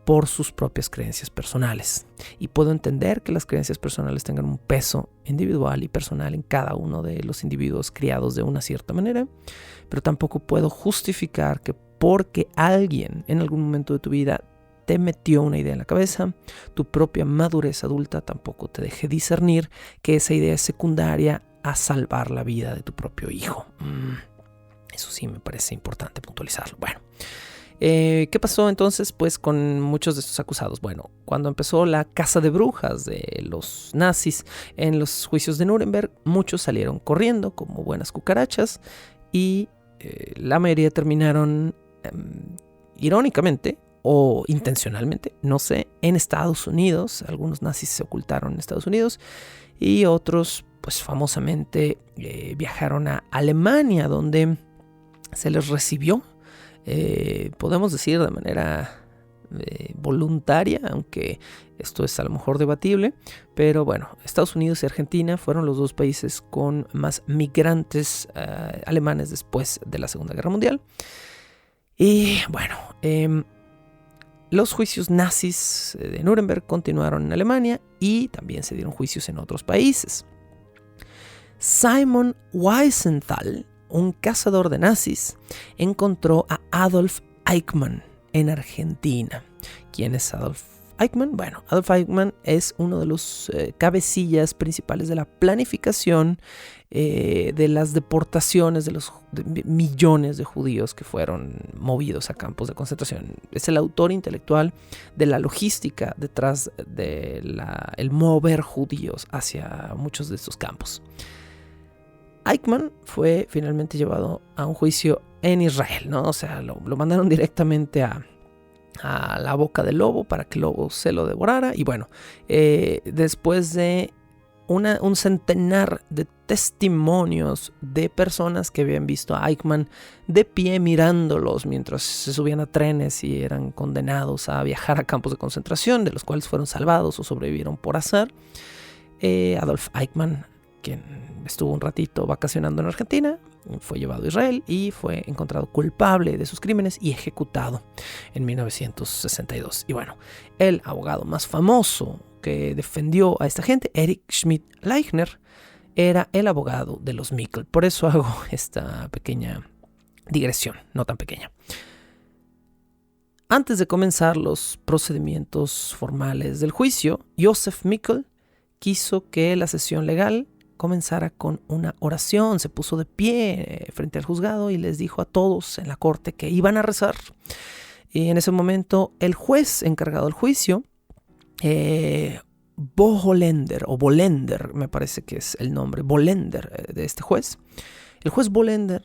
[SPEAKER 2] por sus propias creencias personales. Y puedo entender que las creencias personales tengan un peso individual y personal en cada uno de los individuos criados de una cierta manera, pero tampoco puedo justificar que porque alguien en algún momento de tu vida te metió una idea en la cabeza, tu propia madurez adulta tampoco te deje discernir que esa idea es secundaria a salvar la vida de tu propio hijo. Eso sí me parece importante puntualizarlo. ¿Qué pasó entonces pues con muchos de estos acusados? Bueno, cuando empezó la caza de brujas de los nazis en los juicios de Nuremberg, muchos salieron corriendo como buenas cucarachas y la mayoría terminaron irónicamente o intencionalmente, no sé, en Estados Unidos. Algunos nazis se ocultaron en Estados Unidos y otros pues famosamente viajaron a Alemania, donde se les recibió, podemos decir de manera voluntaria, aunque esto es a lo mejor debatible, pero bueno, Estados Unidos y Argentina fueron los dos países con más migrantes alemanes después de la Segunda Guerra Mundial. Y bueno, los juicios nazis de Nuremberg continuaron en Alemania y también se dieron juicios en otros países. Simon Wiesenthal, un cazador de nazis, encontró a Adolf Eichmann en Argentina. ¿Quién es Adolf Eichmann? Bueno, Adolf Eichmann es uno de los cabecillas principales de la planificación de las deportaciones de los millones de judíos que fueron movidos a campos de concentración. Es el autor intelectual de la logística detrás de el mover judíos hacia muchos de estos campos. Eichmann fue finalmente llevado a un juicio en Israel, ¿no? O sea, lo mandaron directamente a la boca del lobo para que el lobo se lo devorara. Y bueno, después de un centenar de testimonios de personas que habían visto a Eichmann de pie mirándolos mientras se subían a trenes y eran condenados a viajar a campos de concentración, de los cuales fueron salvados o sobrevivieron por azar, Adolf Eichmann, quien estuvo un ratito vacacionando en Argentina, fue llevado a Israel y fue encontrado culpable de sus crímenes y ejecutado en 1962. Y bueno, el abogado más famoso que defendió a esta gente, Erich Schmidt-Leichner, era el abogado de los Mikl. Por eso hago esta pequeña digresión, no tan pequeña. Antes de comenzar los procedimientos formales del juicio, Josef Mikl quiso que la sesión legal comenzara con una oración. Se puso de pie frente al juzgado y les dijo a todos en la corte que iban a rezar. Y en ese momento el juez encargado del juicio, Bolender, me parece que es el nombre, Bolender de este juez. El juez Bolender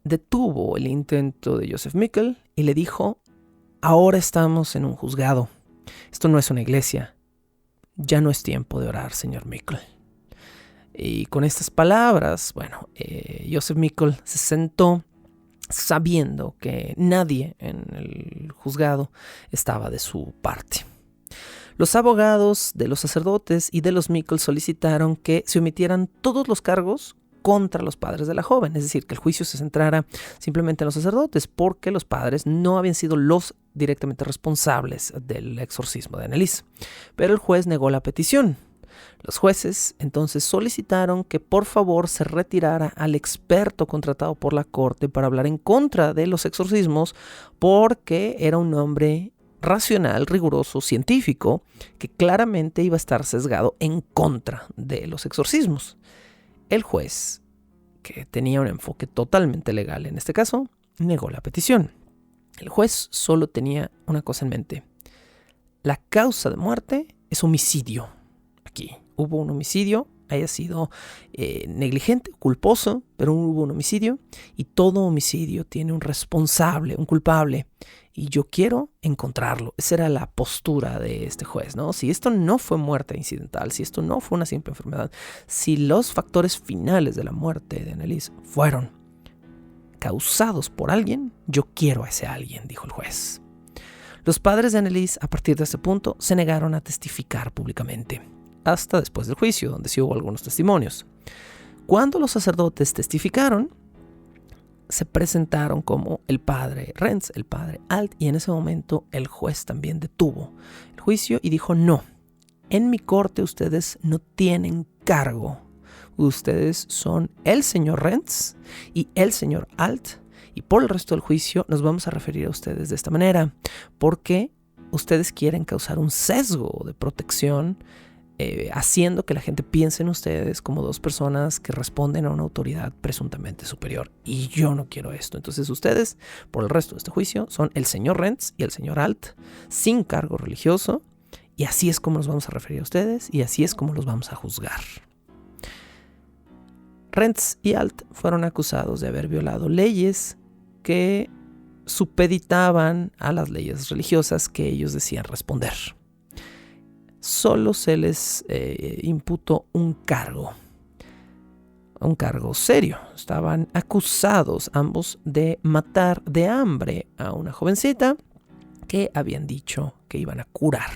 [SPEAKER 2] detuvo el intento de Josef Mikl y le dijo: ahora estamos en un juzgado. Esto no es una iglesia. Ya no es tiempo de orar, señor Mikl. Y con estas palabras, bueno, Josef Mikl se sentó sabiendo que nadie en el juzgado estaba de su parte. Los abogados de los sacerdotes y de los Mikl solicitaron que se omitieran todos los cargos contra los padres de la joven, es decir, que el juicio se centrara simplemente en los sacerdotes, porque los padres no habían sido los directamente responsables del exorcismo de Anneliese. Pero el juez negó la petición. Los jueces entonces solicitaron que por favor se retirara al experto contratado por la corte para hablar en contra de los exorcismos, porque era un hombre racional, riguroso, científico, que claramente iba a estar sesgado en contra de los exorcismos. El juez, que tenía un enfoque totalmente legal en este caso, negó la petición. El juez solo tenía una cosa en mente: la causa de muerte es homicidio. Aquí hubo un homicidio, haya sido negligente, culposo, pero hubo un homicidio, y todo homicidio tiene un responsable, un culpable, y yo quiero encontrarlo. Esa era la postura de este juez, ¿no? Si esto no fue muerte incidental, si esto no fue una simple enfermedad, si los factores finales de la muerte de Anneliese fueron causados por alguien, yo quiero a ese alguien, dijo el juez. Los padres de Anneliese, a partir de ese punto, se negaron a testificar públicamente, hasta después del juicio, donde sí hubo algunos testimonios. Cuando los sacerdotes testificaron, se presentaron como el padre Renz, el padre Alt, y en ese momento el juez también detuvo el juicio y dijo: no, en mi corte ustedes no tienen cargo. Ustedes son el señor Renz y el señor Alt, y por el resto del juicio nos vamos a referir a ustedes de esta manera, porque ustedes quieren causar un sesgo de protección haciendo que la gente piense en ustedes como dos personas que responden a una autoridad presuntamente superior. Y yo no quiero esto. Entonces ustedes, por el resto de este juicio, son el señor Rentz y el señor Alt, sin cargo religioso, y así es como nos vamos a referir a ustedes, y así es como los vamos a juzgar. Rentz y Alt fueron acusados de haber violado leyes que supeditaban a las leyes religiosas que ellos decían responder. Solo se les imputó un cargo serio. Estaban acusados ambos de matar de hambre a una jovencita que habían dicho que iban a curar.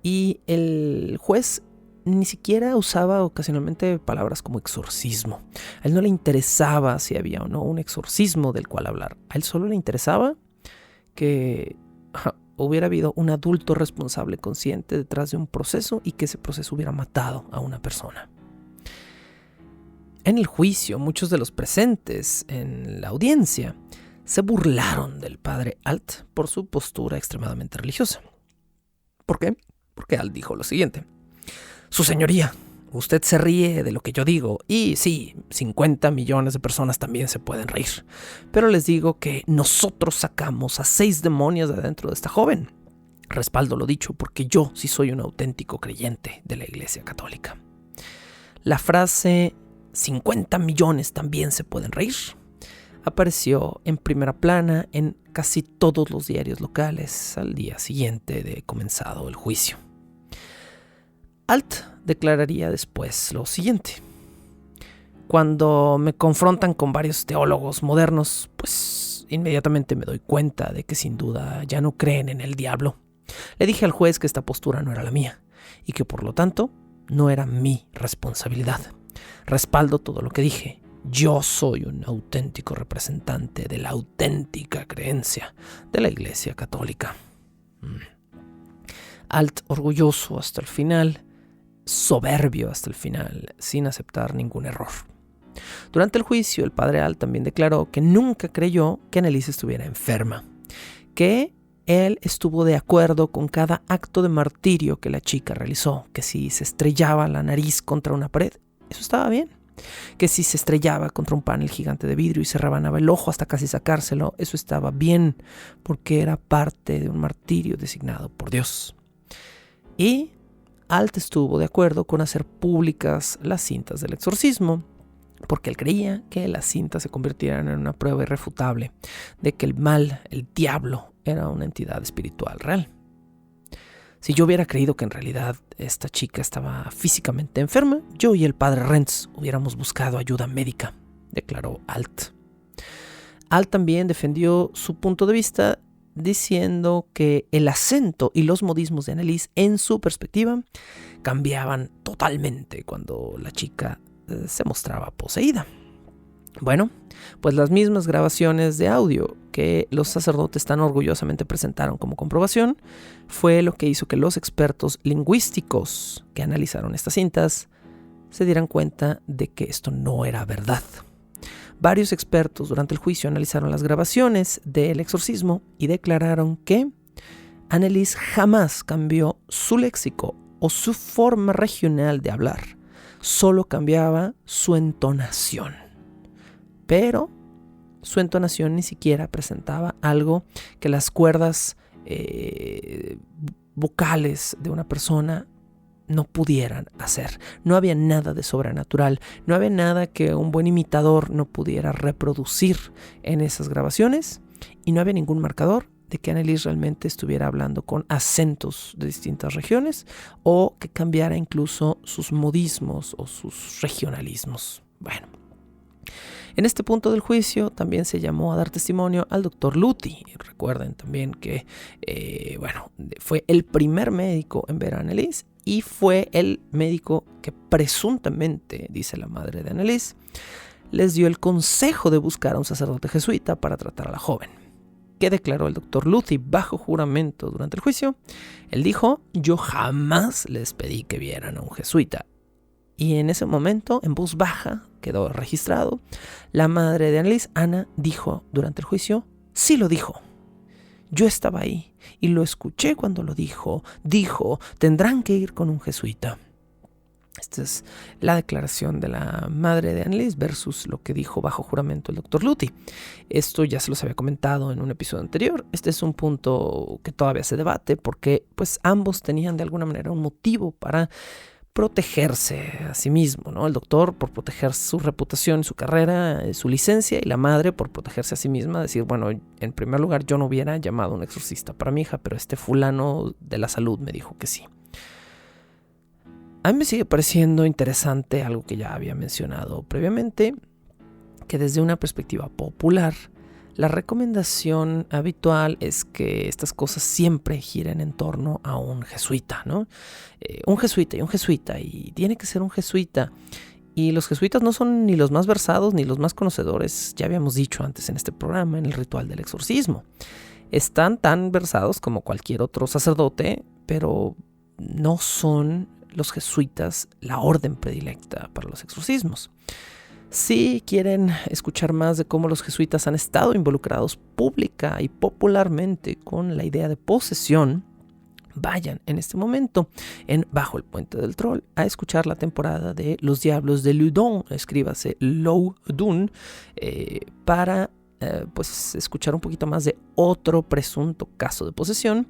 [SPEAKER 2] Y el juez ni siquiera usaba ocasionalmente palabras como exorcismo. A él no le interesaba si había o no un exorcismo del cual hablar. A él solo le interesaba que hubiera habido un adulto responsable consciente detrás de un proceso y que ese proceso hubiera matado a una persona. En el juicio, muchos de los presentes en la audiencia se burlaron del padre Alt por su postura extremadamente religiosa. ¿Por qué? Porque Alt dijo lo siguiente: Su señoría, usted se ríe de lo que yo digo, y sí, 50 millones de personas también se pueden reír. Pero les digo que nosotros sacamos a 6 demonios de adentro de esta joven. Respaldo lo dicho porque yo sí soy un auténtico creyente de la Iglesia Católica. La frase 50 millones también se pueden reír apareció en primera plana en casi todos los diarios locales al día siguiente de comenzado el juicio. Alt declararía después lo siguiente: cuando me confrontan con varios teólogos modernos, pues inmediatamente me doy cuenta de que sin duda ya no creen en el diablo. Le dije al juez que esta postura no era la mía y que por lo tanto no era mi responsabilidad. Respaldo todo lo que dije. Yo soy un auténtico representante de la auténtica creencia de la Iglesia Católica. Alt, orgulloso hasta el final, soberbio hasta el final, sin aceptar ningún error. Durante el juicio, el padre Alt también declaró que nunca creyó que Anneliese estuviera enferma, que él estuvo de acuerdo con cada acto de martirio que la chica realizó, que si se estrellaba la nariz contra una pared, eso estaba bien, que si se estrellaba contra un panel gigante de vidrio y se rebanaba el ojo hasta casi sacárselo, eso estaba bien, porque era parte de un martirio designado por Dios. Y Alt estuvo de acuerdo con hacer públicas las cintas del exorcismo, porque él creía que las cintas se convirtieran en una prueba irrefutable de que el mal, el diablo, era una entidad espiritual real. Si yo hubiera creído que en realidad esta chica estaba físicamente enferma, yo y el padre Rentz hubiéramos buscado ayuda médica, declaró Alt. Alt también defendió su punto de vista diciendo que el acento y los modismos de Anneliese, en su perspectiva, cambiaban totalmente cuando la chica se mostraba poseída. Bueno, pues las mismas grabaciones de audio que los sacerdotes tan orgullosamente presentaron como comprobación fue lo que hizo que los expertos lingüísticos que analizaron estas cintas se dieran cuenta de que esto no era verdad. Varios expertos durante el juicio analizaron las grabaciones del exorcismo y declararon que Anneliese jamás cambió su léxico o su forma regional de hablar, solo cambiaba su entonación. Pero su entonación ni siquiera presentaba algo que las cuerdas vocales de una persona no pudieran hacer. No había nada de sobrenatural, no había nada que un buen imitador no pudiera reproducir en esas grabaciones, y no había ningún marcador de que Anneliese realmente estuviera hablando con acentos de distintas regiones o que cambiara incluso sus modismos o sus regionalismos. Bueno, en este punto del juicio también se llamó a dar testimonio al doctor Luthi. Recuerden también que fue el primer médico en ver a Anneliese y fue el médico que presuntamente, dice la madre de Anneliese, les dio el consejo de buscar a un sacerdote jesuita para tratar a la joven. ¿Qué declaró el doctor Luthi bajo juramento durante el juicio? Él dijo: yo jamás les pedí que vieran a un jesuita. Y en ese momento, en voz baja, quedó registrado, la madre de Anneliese, Ana, dijo durante el juicio: sí lo dijo. Yo estaba ahí y lo escuché cuando lo dijo. Dijo, tendrán que ir con un jesuita. Esta es la declaración de la madre de Anneliese versus lo que dijo bajo juramento el Dr. Luthi. Esto ya se los había comentado en un episodio anterior. Este es un punto que todavía se debate porque pues ambos tenían de alguna manera un motivo para protegerse a sí mismo, ¿no? El doctor por proteger su reputación, su carrera, su licencia, y la madre por protegerse a sí misma, decir, bueno, en primer lugar yo no hubiera llamado a un exorcista para mi hija, pero este fulano de la salud me dijo que sí. A mí me sigue pareciendo interesante algo que ya había mencionado previamente, que desde una perspectiva popular, la recomendación habitual es que estas cosas siempre giren en torno a un jesuita, ¿no? Un jesuita, y tiene que ser un jesuita. Y los jesuitas no son ni los más versados ni los más conocedores, ya habíamos dicho antes en este programa, en el ritual del exorcismo. Están tan versados como cualquier otro sacerdote, pero no son los jesuitas la orden predilecta para los exorcismos. Si quieren escuchar más de cómo los jesuitas han estado involucrados pública y popularmente con la idea de posesión, vayan en este momento en Bajo el Puente del Troll a escuchar la temporada de Los Diablos de Loudun, escríbase Loudun, para pues escuchar un poquito más de otro presunto caso de posesión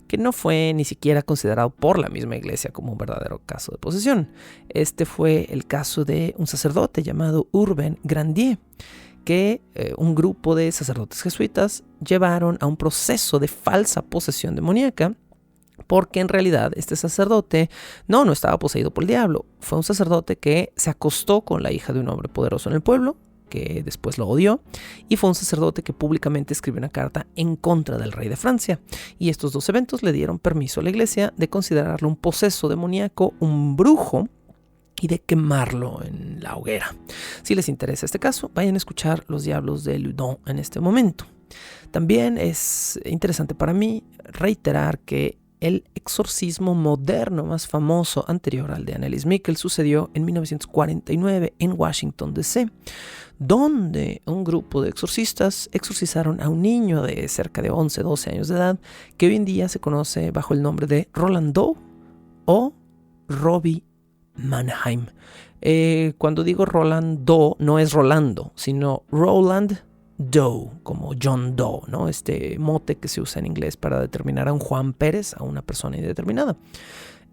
[SPEAKER 2] que no fue ni siquiera considerado por la misma iglesia como un verdadero caso de posesión. Este fue el caso de un sacerdote llamado Urbain Grandier, que un grupo de sacerdotes jesuitas llevaron a un proceso de falsa posesión demoníaca, porque en realidad este sacerdote no estaba poseído por el diablo. Fue un sacerdote que se acostó con la hija de un hombre poderoso en el pueblo, que después lo odió, y fue un sacerdote que públicamente escribió una carta en contra del rey de Francia. Y estos dos eventos le dieron permiso a la iglesia de considerarlo un poseso demoníaco, un brujo, y de quemarlo en la hoguera. Si les interesa este caso, vayan a escuchar Los Diablos de Loudun en este momento. También es interesante para mí reiterar que el exorcismo moderno más famoso anterior al de Anneliese Michel sucedió en 1949 en Washington, D.C., donde un grupo de exorcistas exorcizaron a un niño de cerca de 11-12 años de edad que hoy en día se conoce bajo el nombre de Roland Doe o Robbie Mannheim. Cuando digo Roland Doe, no es Rolando, sino Roland Doe, como John Doe, ¿no? Este mote que se usa en inglés para determinar a un Juan Pérez, a una persona indeterminada.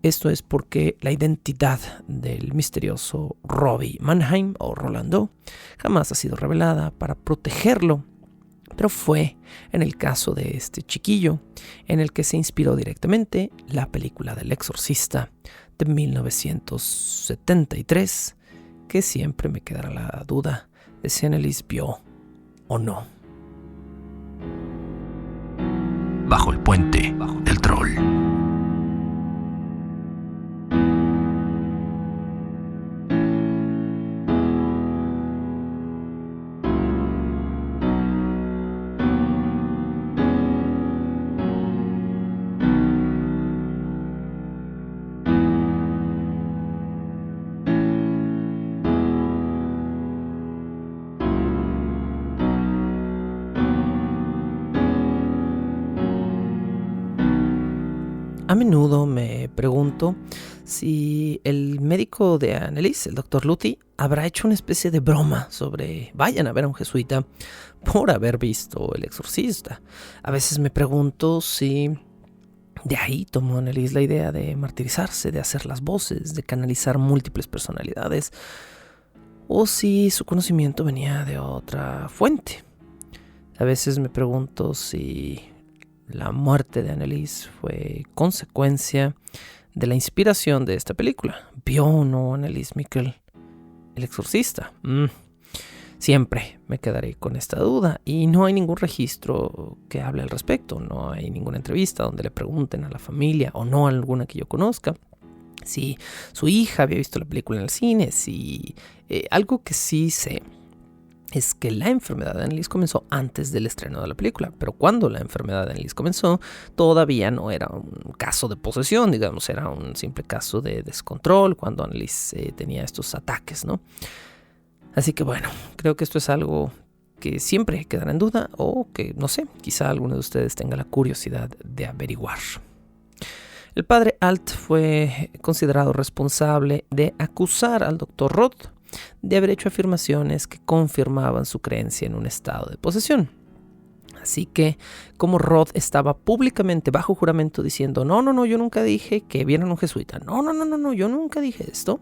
[SPEAKER 2] Esto es porque la identidad del misterioso Robbie Mannheim o Roland Doe jamás ha sido revelada para protegerlo, pero fue en el caso de este chiquillo en el que se inspiró directamente la película del Exorcista de 1973, que siempre me quedará la duda de si Anneliese vio o no. Bajo el Puente del Troll. A menudo me pregunto si el médico de Anneliese, el Dr. Luthi, habrá hecho una especie de broma sobre vayan a ver a un jesuita por haber visto El Exorcista. A veces me pregunto si de ahí tomó Anneliese la idea de martirizarse, de hacer las voces, de canalizar múltiples personalidades, o si su conocimiento venía de otra fuente. A veces me pregunto si la muerte de Anneliese fue consecuencia de la inspiración de esta película. ¿Vio o no Anneliese Michel El Exorcista? Siempre me quedaré con esta duda y no hay ningún registro que hable al respecto. No hay ninguna entrevista donde le pregunten a la familia o no a alguna que yo conozca si su hija había visto la película en el cine. Algo que sí sé es que la enfermedad de Anneliese comenzó antes del estreno de la película, pero cuando la enfermedad de Anneliese comenzó, todavía no era un caso de posesión, digamos, era un simple caso de descontrol cuando Anneliese tenía estos ataques, ¿no? Así que bueno, creo que esto es algo que siempre quedará en duda o que, no sé, quizá alguno de ustedes tenga la curiosidad de averiguar. El padre Alt fue considerado responsable de acusar al Dr. Roth de haber hecho afirmaciones que confirmaban su creencia en un estado de posesión. Así que, como Roth estaba públicamente bajo juramento diciendo, no, yo nunca dije que vieran un jesuita, no, yo nunca dije esto,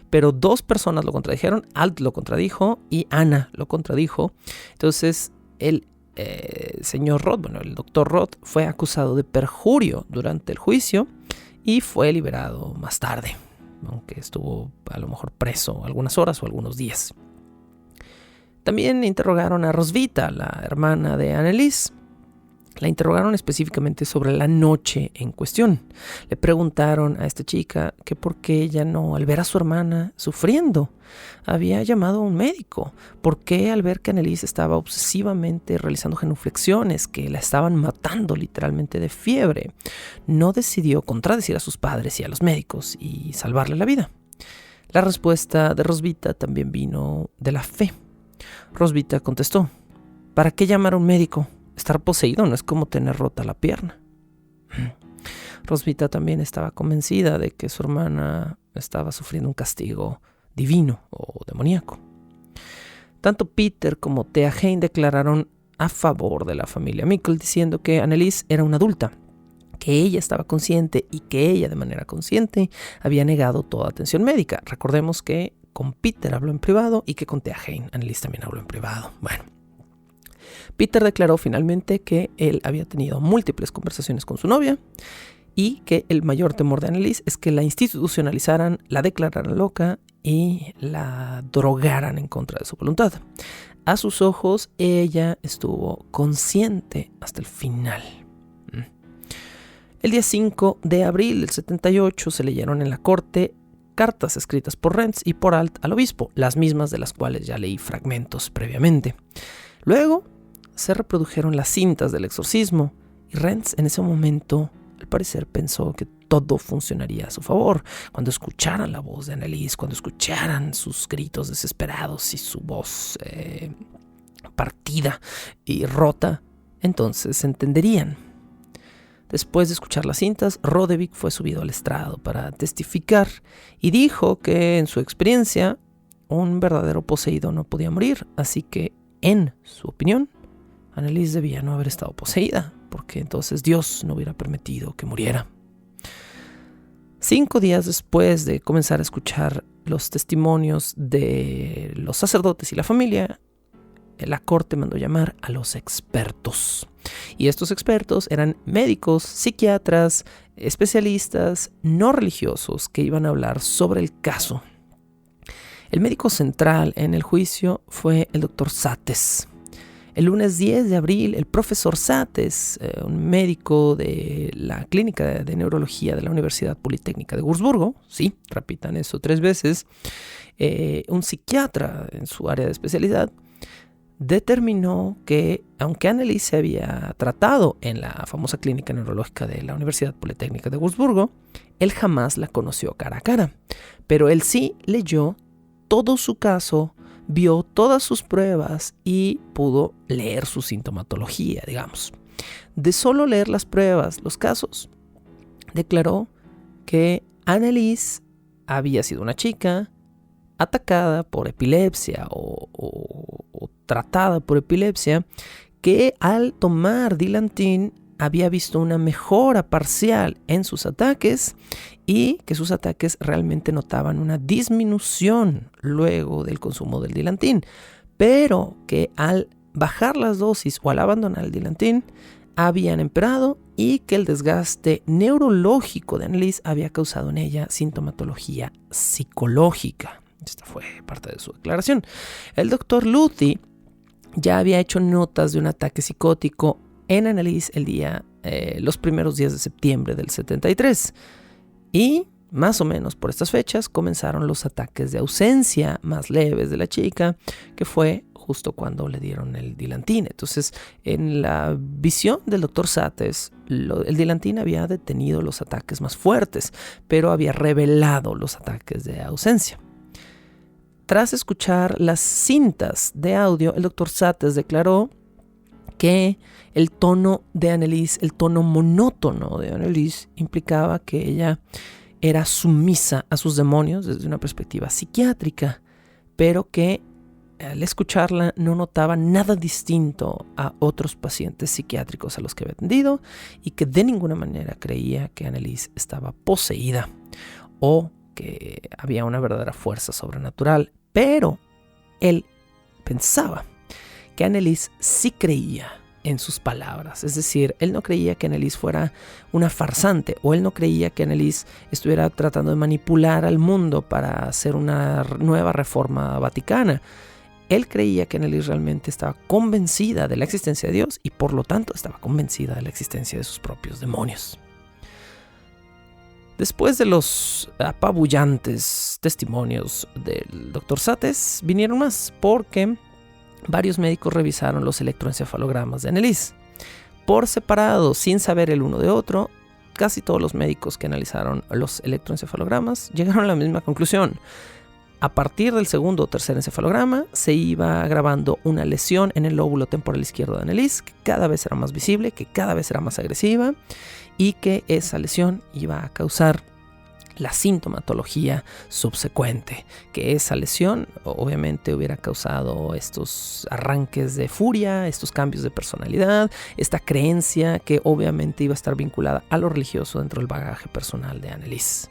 [SPEAKER 2] pero dos personas lo contradijeron, Alt lo contradijo y Anna lo contradijo. Entonces, el señor Roth, el doctor Roth, fue acusado de perjurio durante el juicio y fue liberado más tarde, aunque estuvo a lo mejor preso algunas horas o algunos días. También interrogaron a Roswitha, la hermana de Anneliese. La interrogaron específicamente sobre la noche en cuestión. Le preguntaron a esta chica que por qué ella no, al ver a su hermana sufriendo, había llamado a un médico. ¿Por qué al ver que Anneliese estaba obsesivamente realizando genuflexiones, que la estaban matando literalmente de fiebre, no decidió contradecir a sus padres y a los médicos y salvarle la vida? La respuesta de Roswitha también vino de la fe. Roswitha contestó, ¿para qué llamar a un médico? Estar poseído no es como tener rota la pierna. Roswitha también estaba convencida de que su hermana estaba sufriendo un castigo divino o demoníaco. Tanto Peter como Thea Hein declararon a favor de la familia Mikkel, diciendo que Anneliese era una adulta, que ella estaba consciente y que ella de manera consciente había negado toda atención médica. Recordemos que con Peter habló en privado y que con Thea Hein Anneliese también habló en privado. Bueno, Peter declaró finalmente que él había tenido múltiples conversaciones con su novia y que el mayor temor de Anneliese es que la institucionalizaran, la declararan loca y la drogaran en contra de su voluntad. A sus ojos, ella estuvo consciente hasta el final. El día 5 de abril del 78 se leyeron en la corte cartas escritas por Renz y por Alt al obispo, las mismas de las cuales ya leí fragmentos previamente. Luego se reprodujeron las cintas del exorcismo y Renz en ese momento al parecer pensó que todo funcionaría a su favor. Cuando escucharan la voz de Anneliese, cuando escucharan sus gritos desesperados y su voz partida y rota, entonces se entenderían. Después de escuchar las cintas, Rodevik fue subido al estrado para testificar y dijo que en su experiencia un verdadero poseído no podía morir, así que en su opinión Anneliese debía no haber estado poseída, porque entonces Dios no hubiera permitido que muriera. 5 días después de comenzar a escuchar los testimonios de los sacerdotes y la familia, la corte mandó llamar a los expertos. Y estos expertos eran médicos, psiquiatras, especialistas no religiosos que iban a hablar sobre el caso. El médico central en el juicio fue el doctor Sates. El lunes 10 de abril, el profesor Sates, un médico de la clínica de neurología de la Universidad Politécnica de Wurzburgo, sí, repitan eso 3 veces, un psiquiatra en su área de especialidad, determinó que, aunque Anneliese se había tratado en la famosa clínica neurológica de la Universidad Politécnica de Wurzburgo, él jamás la conoció cara a cara, pero él sí leyó todo su caso, vio todas sus pruebas y pudo leer su sintomatología, digamos. De solo leer las pruebas, los casos, declaró que Anneliese había sido una chica atacada por epilepsia o tratada por epilepsia, que al tomar Dilantin había visto una mejora parcial en sus ataques y que sus ataques realmente notaban una disminución luego del consumo del Dilantin, pero que al bajar las dosis o al abandonar el Dilantin habían empeorado y que el desgaste neurológico de Anneliese había causado en ella sintomatología psicológica. Esta fue parte de su declaración. El doctor Luthi ya había hecho notas de un ataque psicótico en Anneliese los primeros días de septiembre del 73. Y más o menos por estas fechas comenzaron los ataques de ausencia más leves de la chica, que fue justo cuando le dieron el Dilantin. Entonces, en la visión del doctor Sates, el Dilantin había detenido los ataques más fuertes, pero había revelado los ataques de ausencia. tras escuchar las cintas de audio, el doctor Sates declaró que el tono de Anneliese, el tono monótono de Anneliese, implicaba que ella era sumisa a sus demonios desde una perspectiva psiquiátrica, pero que al escucharla no notaba nada distinto a otros pacientes psiquiátricos a los que había atendido y que de ninguna manera creía que Anneliese estaba poseída o que había una verdadera fuerza sobrenatural. Pero él pensaba que Anneliese sí creía en sus palabras. Es decir, él no creía que Anneliese fuera una farsante, o él no creía que Anneliese estuviera tratando de manipular al mundo para hacer una nueva reforma vaticana. Él creía que Anneliese realmente estaba convencida de la existencia de Dios y por lo tanto estaba convencida de la existencia de sus propios demonios. Después de los apabullantes testimonios del Dr. Sates, vinieron más, porque varios médicos revisaron los electroencefalogramas de Anneliese. Por separado, sin saber el uno de otro, casi todos los médicos que analizaron los electroencefalogramas llegaron a la misma conclusión. A partir del segundo o tercer encefalograma se iba agravando una lesión en el lóbulo temporal izquierdo de Anneliese, que cada vez era más visible, que cada vez era más agresiva, y que esa lesión iba a causar la sintomatología subsecuente, que esa lesión obviamente hubiera causado estos arranques de furia, estos cambios de personalidad, esta creencia que obviamente iba a estar vinculada a lo religioso dentro del bagaje personal de Anneliese.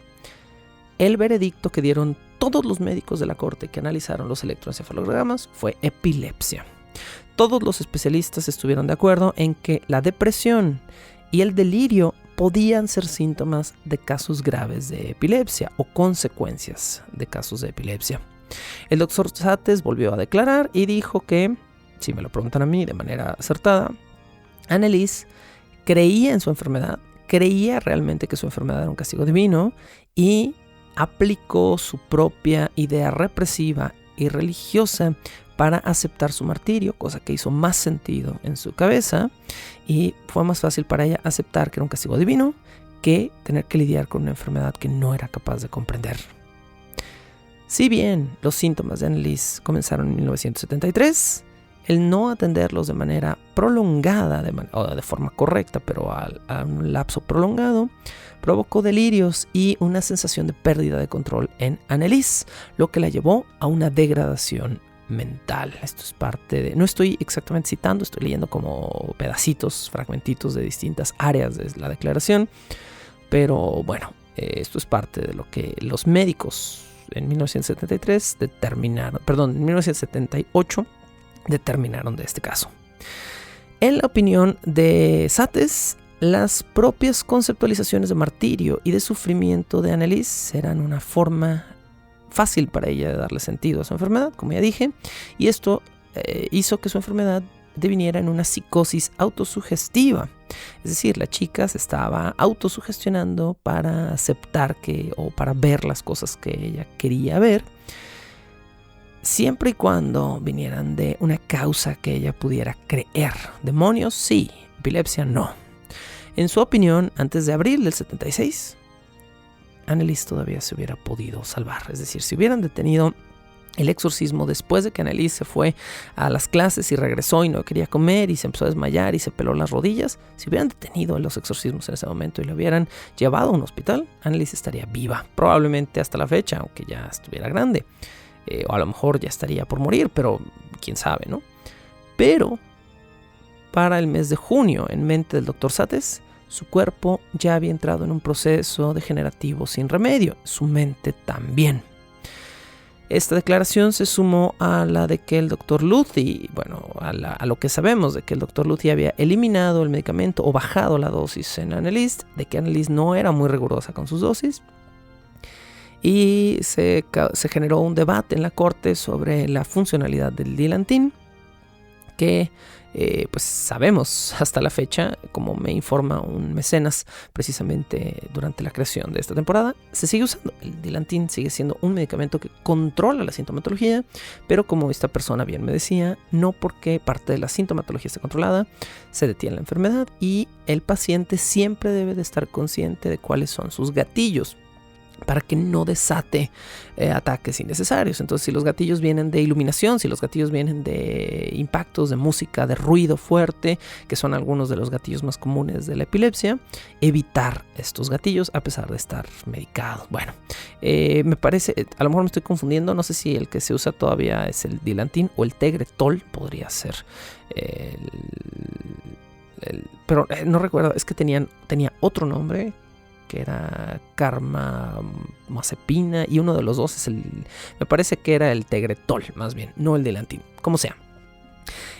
[SPEAKER 2] El veredicto que dieron todos los médicos de la corte que analizaron los electroencefalogramas fue epilepsia. Todos los especialistas estuvieron de acuerdo en que la depresión y el delirio podían ser síntomas de casos graves de epilepsia o consecuencias de casos de epilepsia. El doctor Sates volvió a declarar y dijo que, si me lo preguntan a mí de manera acertada, Anneliese creía en su enfermedad, creía realmente que su enfermedad era un castigo divino y aplicó su propia idea represiva y religiosa para aceptar su martirio, cosa que hizo más sentido en su cabeza, y fue más fácil para ella aceptar que era un castigo divino que tener que lidiar con una enfermedad que no era capaz de comprender. Si bien los síntomas de Anneliese comenzaron en 1973, el no atenderlos de manera prolongada, o de forma correcta, pero a un lapso prolongado, provocó delirios y una sensación de pérdida de control en Anneliese, lo que la llevó a una degradación mental. Esto es parte de... No estoy exactamente citando, estoy leyendo como pedacitos, fragmentitos de distintas áreas de la declaración, pero bueno, esto es parte de lo que los médicos en 1978 determinaron de este caso. En la opinión de Sates, las propias conceptualizaciones de martirio y de sufrimiento de Anneliese eran una forma fácil para ella de darle sentido a su enfermedad, como ya dije, y esto hizo que su enfermedad deviniera en una psicosis autosugestiva. Es decir, la chica se estaba autosugestionando para aceptar o para ver las cosas que ella quería ver, siempre y cuando vinieran de una causa que ella pudiera creer. Demonios, sí; epilepsia, no. En su opinión, antes de abril del 76, Anneliese todavía se hubiera podido salvar. Es decir, si hubieran detenido el exorcismo después de que Anneliese se fue a las clases y regresó y no quería comer y se empezó a desmayar y se peló las rodillas, si hubieran detenido los exorcismos en ese momento y lo hubieran llevado a un hospital, Anneliese estaría viva, probablemente hasta la fecha, aunque ya estuviera grande, o a lo mejor ya estaría por morir, pero quién sabe, ¿no? Pero para el mes de junio, en mente del Dr. Sates, su cuerpo ya había entrado en un proceso degenerativo sin remedio, su mente también. Esta declaración se sumó a la de que el Dr. Luthi, a lo que sabemos de que el Dr. Luthi había eliminado el medicamento o bajado la dosis en Anneliese, de que Anneliese no era muy rigurosa con sus dosis, y se generó un debate en la corte sobre la funcionalidad del Dilantin, que pues sabemos hasta la fecha, como me informa un mecenas precisamente durante la creación de esta temporada, se sigue usando. El Dilantin sigue siendo un medicamento que controla la sintomatología, pero como esta persona bien me decía, no porque parte de la sintomatología esté controlada, se detiene la enfermedad, y el paciente siempre debe de estar consciente de cuáles son sus gatillos. para que no desate ataques innecesarios. Entonces, si los gatillos vienen de iluminación, si los gatillos vienen de impactos, de música, de ruido fuerte, que son algunos de los gatillos más comunes de la epilepsia, evitar estos gatillos a pesar de estar medicados. Bueno, me parece, a lo mejor me estoy confundiendo, no sé si el que se usa todavía es el Dilantin o el Tegretol, podría ser pero no recuerdo, es que tenía otro nombre que era carbamazepina, y uno de los dos me parece que era el Tegretol, más bien, no el Dilantin, como sea.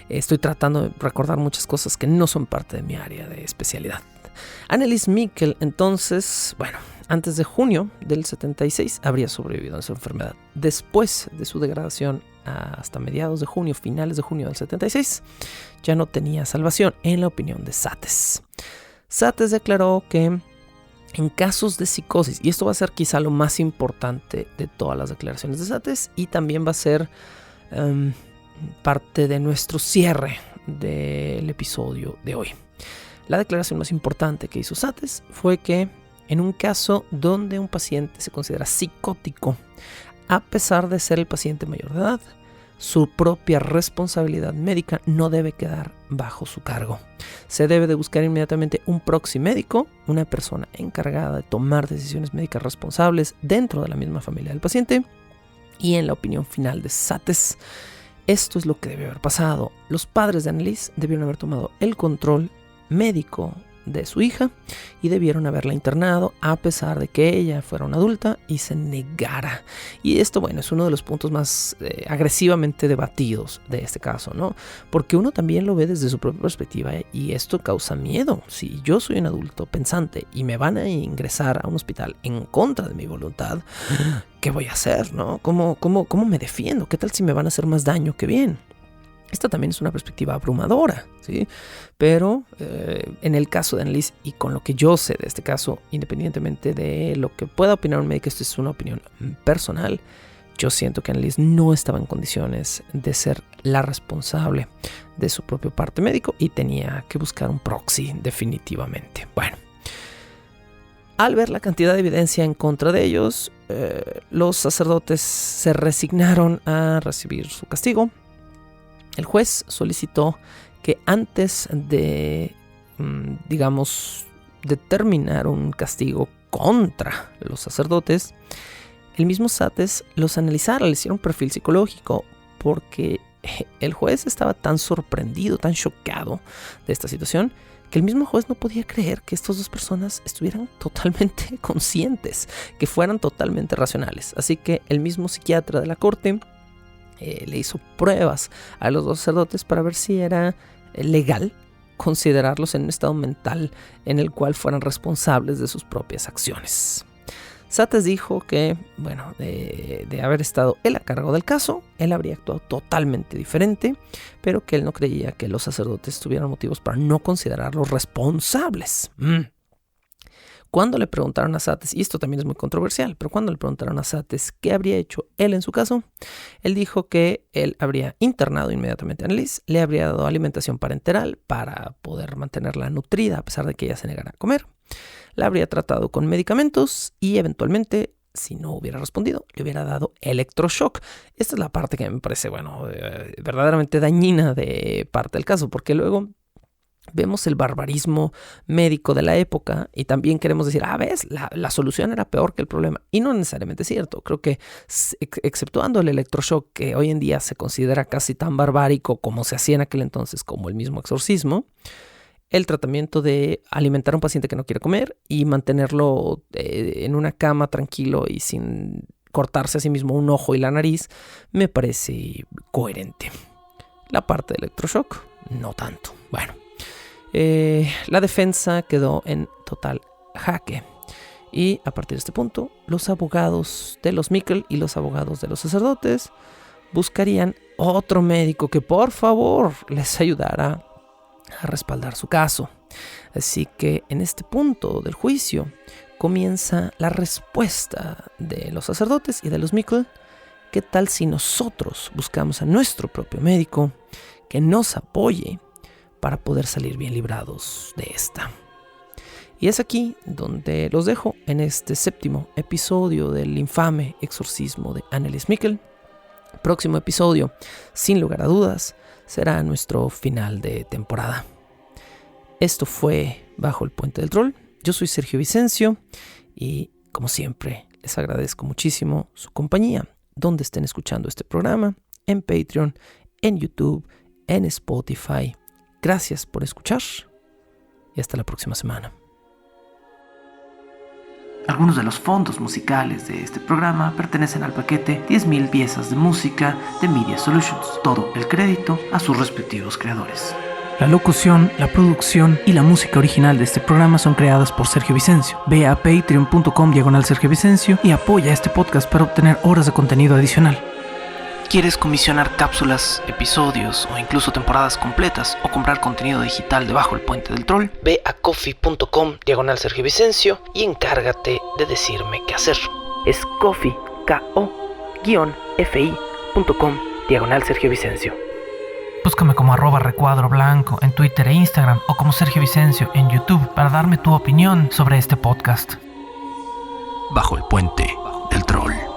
[SPEAKER 2] Estoy tratando de recordar muchas cosas que no son parte de mi área de especialidad. Annelies Michel, entonces, bueno, antes de junio del 76 habría sobrevivido a su enfermedad. Después de su degradación hasta mediados de junio, finales de junio del 76, ya no tenía salvación, en la opinión de Sates. Sates declaró que en casos de psicosis, y esto va a ser quizá lo más importante de todas las declaraciones de Sates, y también va a ser parte de nuestro cierre del episodio de hoy. La declaración más importante que hizo Sates fue que en un caso donde un paciente se considera psicótico, a pesar de ser el paciente mayor de edad, su propia responsabilidad médica no debe quedar bajo su cargo. Se debe de buscar inmediatamente un proxy médico, una persona encargada de tomar decisiones médicas responsables dentro de la misma familia del paciente. Y en la opinión final de Sates, esto es lo que debe haber pasado. Los padres de Annelies debieron haber tomado el control médico de su hija y debieron haberla internado a pesar de que ella fuera una adulta y se negara. Y esto, bueno, es uno de los puntos más agresivamente debatidos de este caso, ¿no? Porque uno también lo ve desde su propia perspectiva y esto causa miedo. Si yo soy un adulto pensante y me van a ingresar a un hospital en contra de mi voluntad, ¿qué voy a hacer, no? ¿Cómo me defiendo? ¿Qué tal si me van a hacer más daño que bien? Esta también es una perspectiva abrumadora, ¿sí? Pero en el caso de Annelies, y con lo que yo sé de este caso, independientemente de lo que pueda opinar un médico, esto es una opinión personal, yo siento que Annelies no estaba en condiciones de ser la responsable de su propio parte médico y tenía que buscar un proxy definitivamente. Bueno, al ver la cantidad de evidencia en contra de ellos, los sacerdotes se resignaron a recibir su castigo. El juez solicitó que antes de, determinar un castigo contra los sacerdotes, el mismo Sates los analizara, le hiciera un perfil psicológico, porque el juez estaba tan sorprendido, tan chocado de esta situación, que el mismo juez no podía creer que estas dos personas estuvieran totalmente conscientes, que fueran totalmente racionales. Así que el mismo psiquiatra de la corte le hizo pruebas a los dos sacerdotes para ver si era legal considerarlos en un estado mental en el cual fueran responsables de sus propias acciones. Sates dijo que, bueno, de haber estado él a cargo del caso, él habría actuado totalmente diferente, pero que él no creía que los sacerdotes tuvieran motivos para no considerarlos responsables. Cuando le preguntaron a Sates, y esto también es muy controversial, pero cuando le preguntaron a Sates qué habría hecho él en su caso, él dijo que él habría internado inmediatamente a Annelies, le habría dado alimentación parenteral para poder mantenerla nutrida a pesar de que ella se negara a comer, la habría tratado con medicamentos y eventualmente, si no hubiera respondido, le hubiera dado electroshock. Esta es la parte que me parece, verdaderamente dañina de parte del caso, porque luego vemos el barbarismo médico de la época y también queremos decir, ves, la solución era peor que el problema. Y no necesariamente es cierto. Creo que, exceptuando el electroshock, que hoy en día se considera casi tan barbárico como se hacía en aquel entonces, como el mismo exorcismo, el tratamiento de alimentar a un paciente que no quiere comer y mantenerlo en una cama tranquilo y sin cortarse a sí mismo un ojo y la nariz, me parece coherente. La parte de electroshock, no tanto. Bueno. La defensa quedó en total jaque y a partir de este punto los abogados de los Michel y los abogados de los sacerdotes buscarían otro médico que por favor les ayudara a respaldar su caso. Así que en este punto del juicio comienza la respuesta de los sacerdotes y de los Michel. ¿Qué tal si nosotros buscamos a nuestro propio médico que nos apoye para poder salir bien librados de esta? Y es aquí donde los dejo en este 7º episodio del infame exorcismo de Annelies Michel. Próximo episodio, sin lugar a dudas, será nuestro final de temporada. Esto fue Bajo el Puente del Troll. Yo soy Sergio Vicencio y, como siempre, les agradezco muchísimo su compañía, donde estén escuchando este programa, en Patreon, en YouTube, en Spotify. Gracias por escuchar y hasta la próxima semana. Algunos de los fondos musicales de este programa pertenecen al paquete 10.000 piezas de música de Media Solutions. Todo el crédito a sus respectivos creadores. La locución, la producción y la música original de este programa son creadas por Sergio Vicencio. Ve a patreon.com/Sergio Vicencio y apoya este podcast para obtener horas de contenido adicional. ¿Quieres comisionar cápsulas, episodios o incluso temporadas completas o comprar contenido digital de Bajo el Puente del Troll? Ve a coffee.com/Sergio Vicencio y encárgate de decirme qué hacer. Es coffee, ko-fi.com/Sergio Vicencio. Búscame como @recuadro_blanco en Twitter e Instagram o como Sergio Vicencio en YouTube para darme tu opinión sobre este podcast. Bajo el Puente del Troll.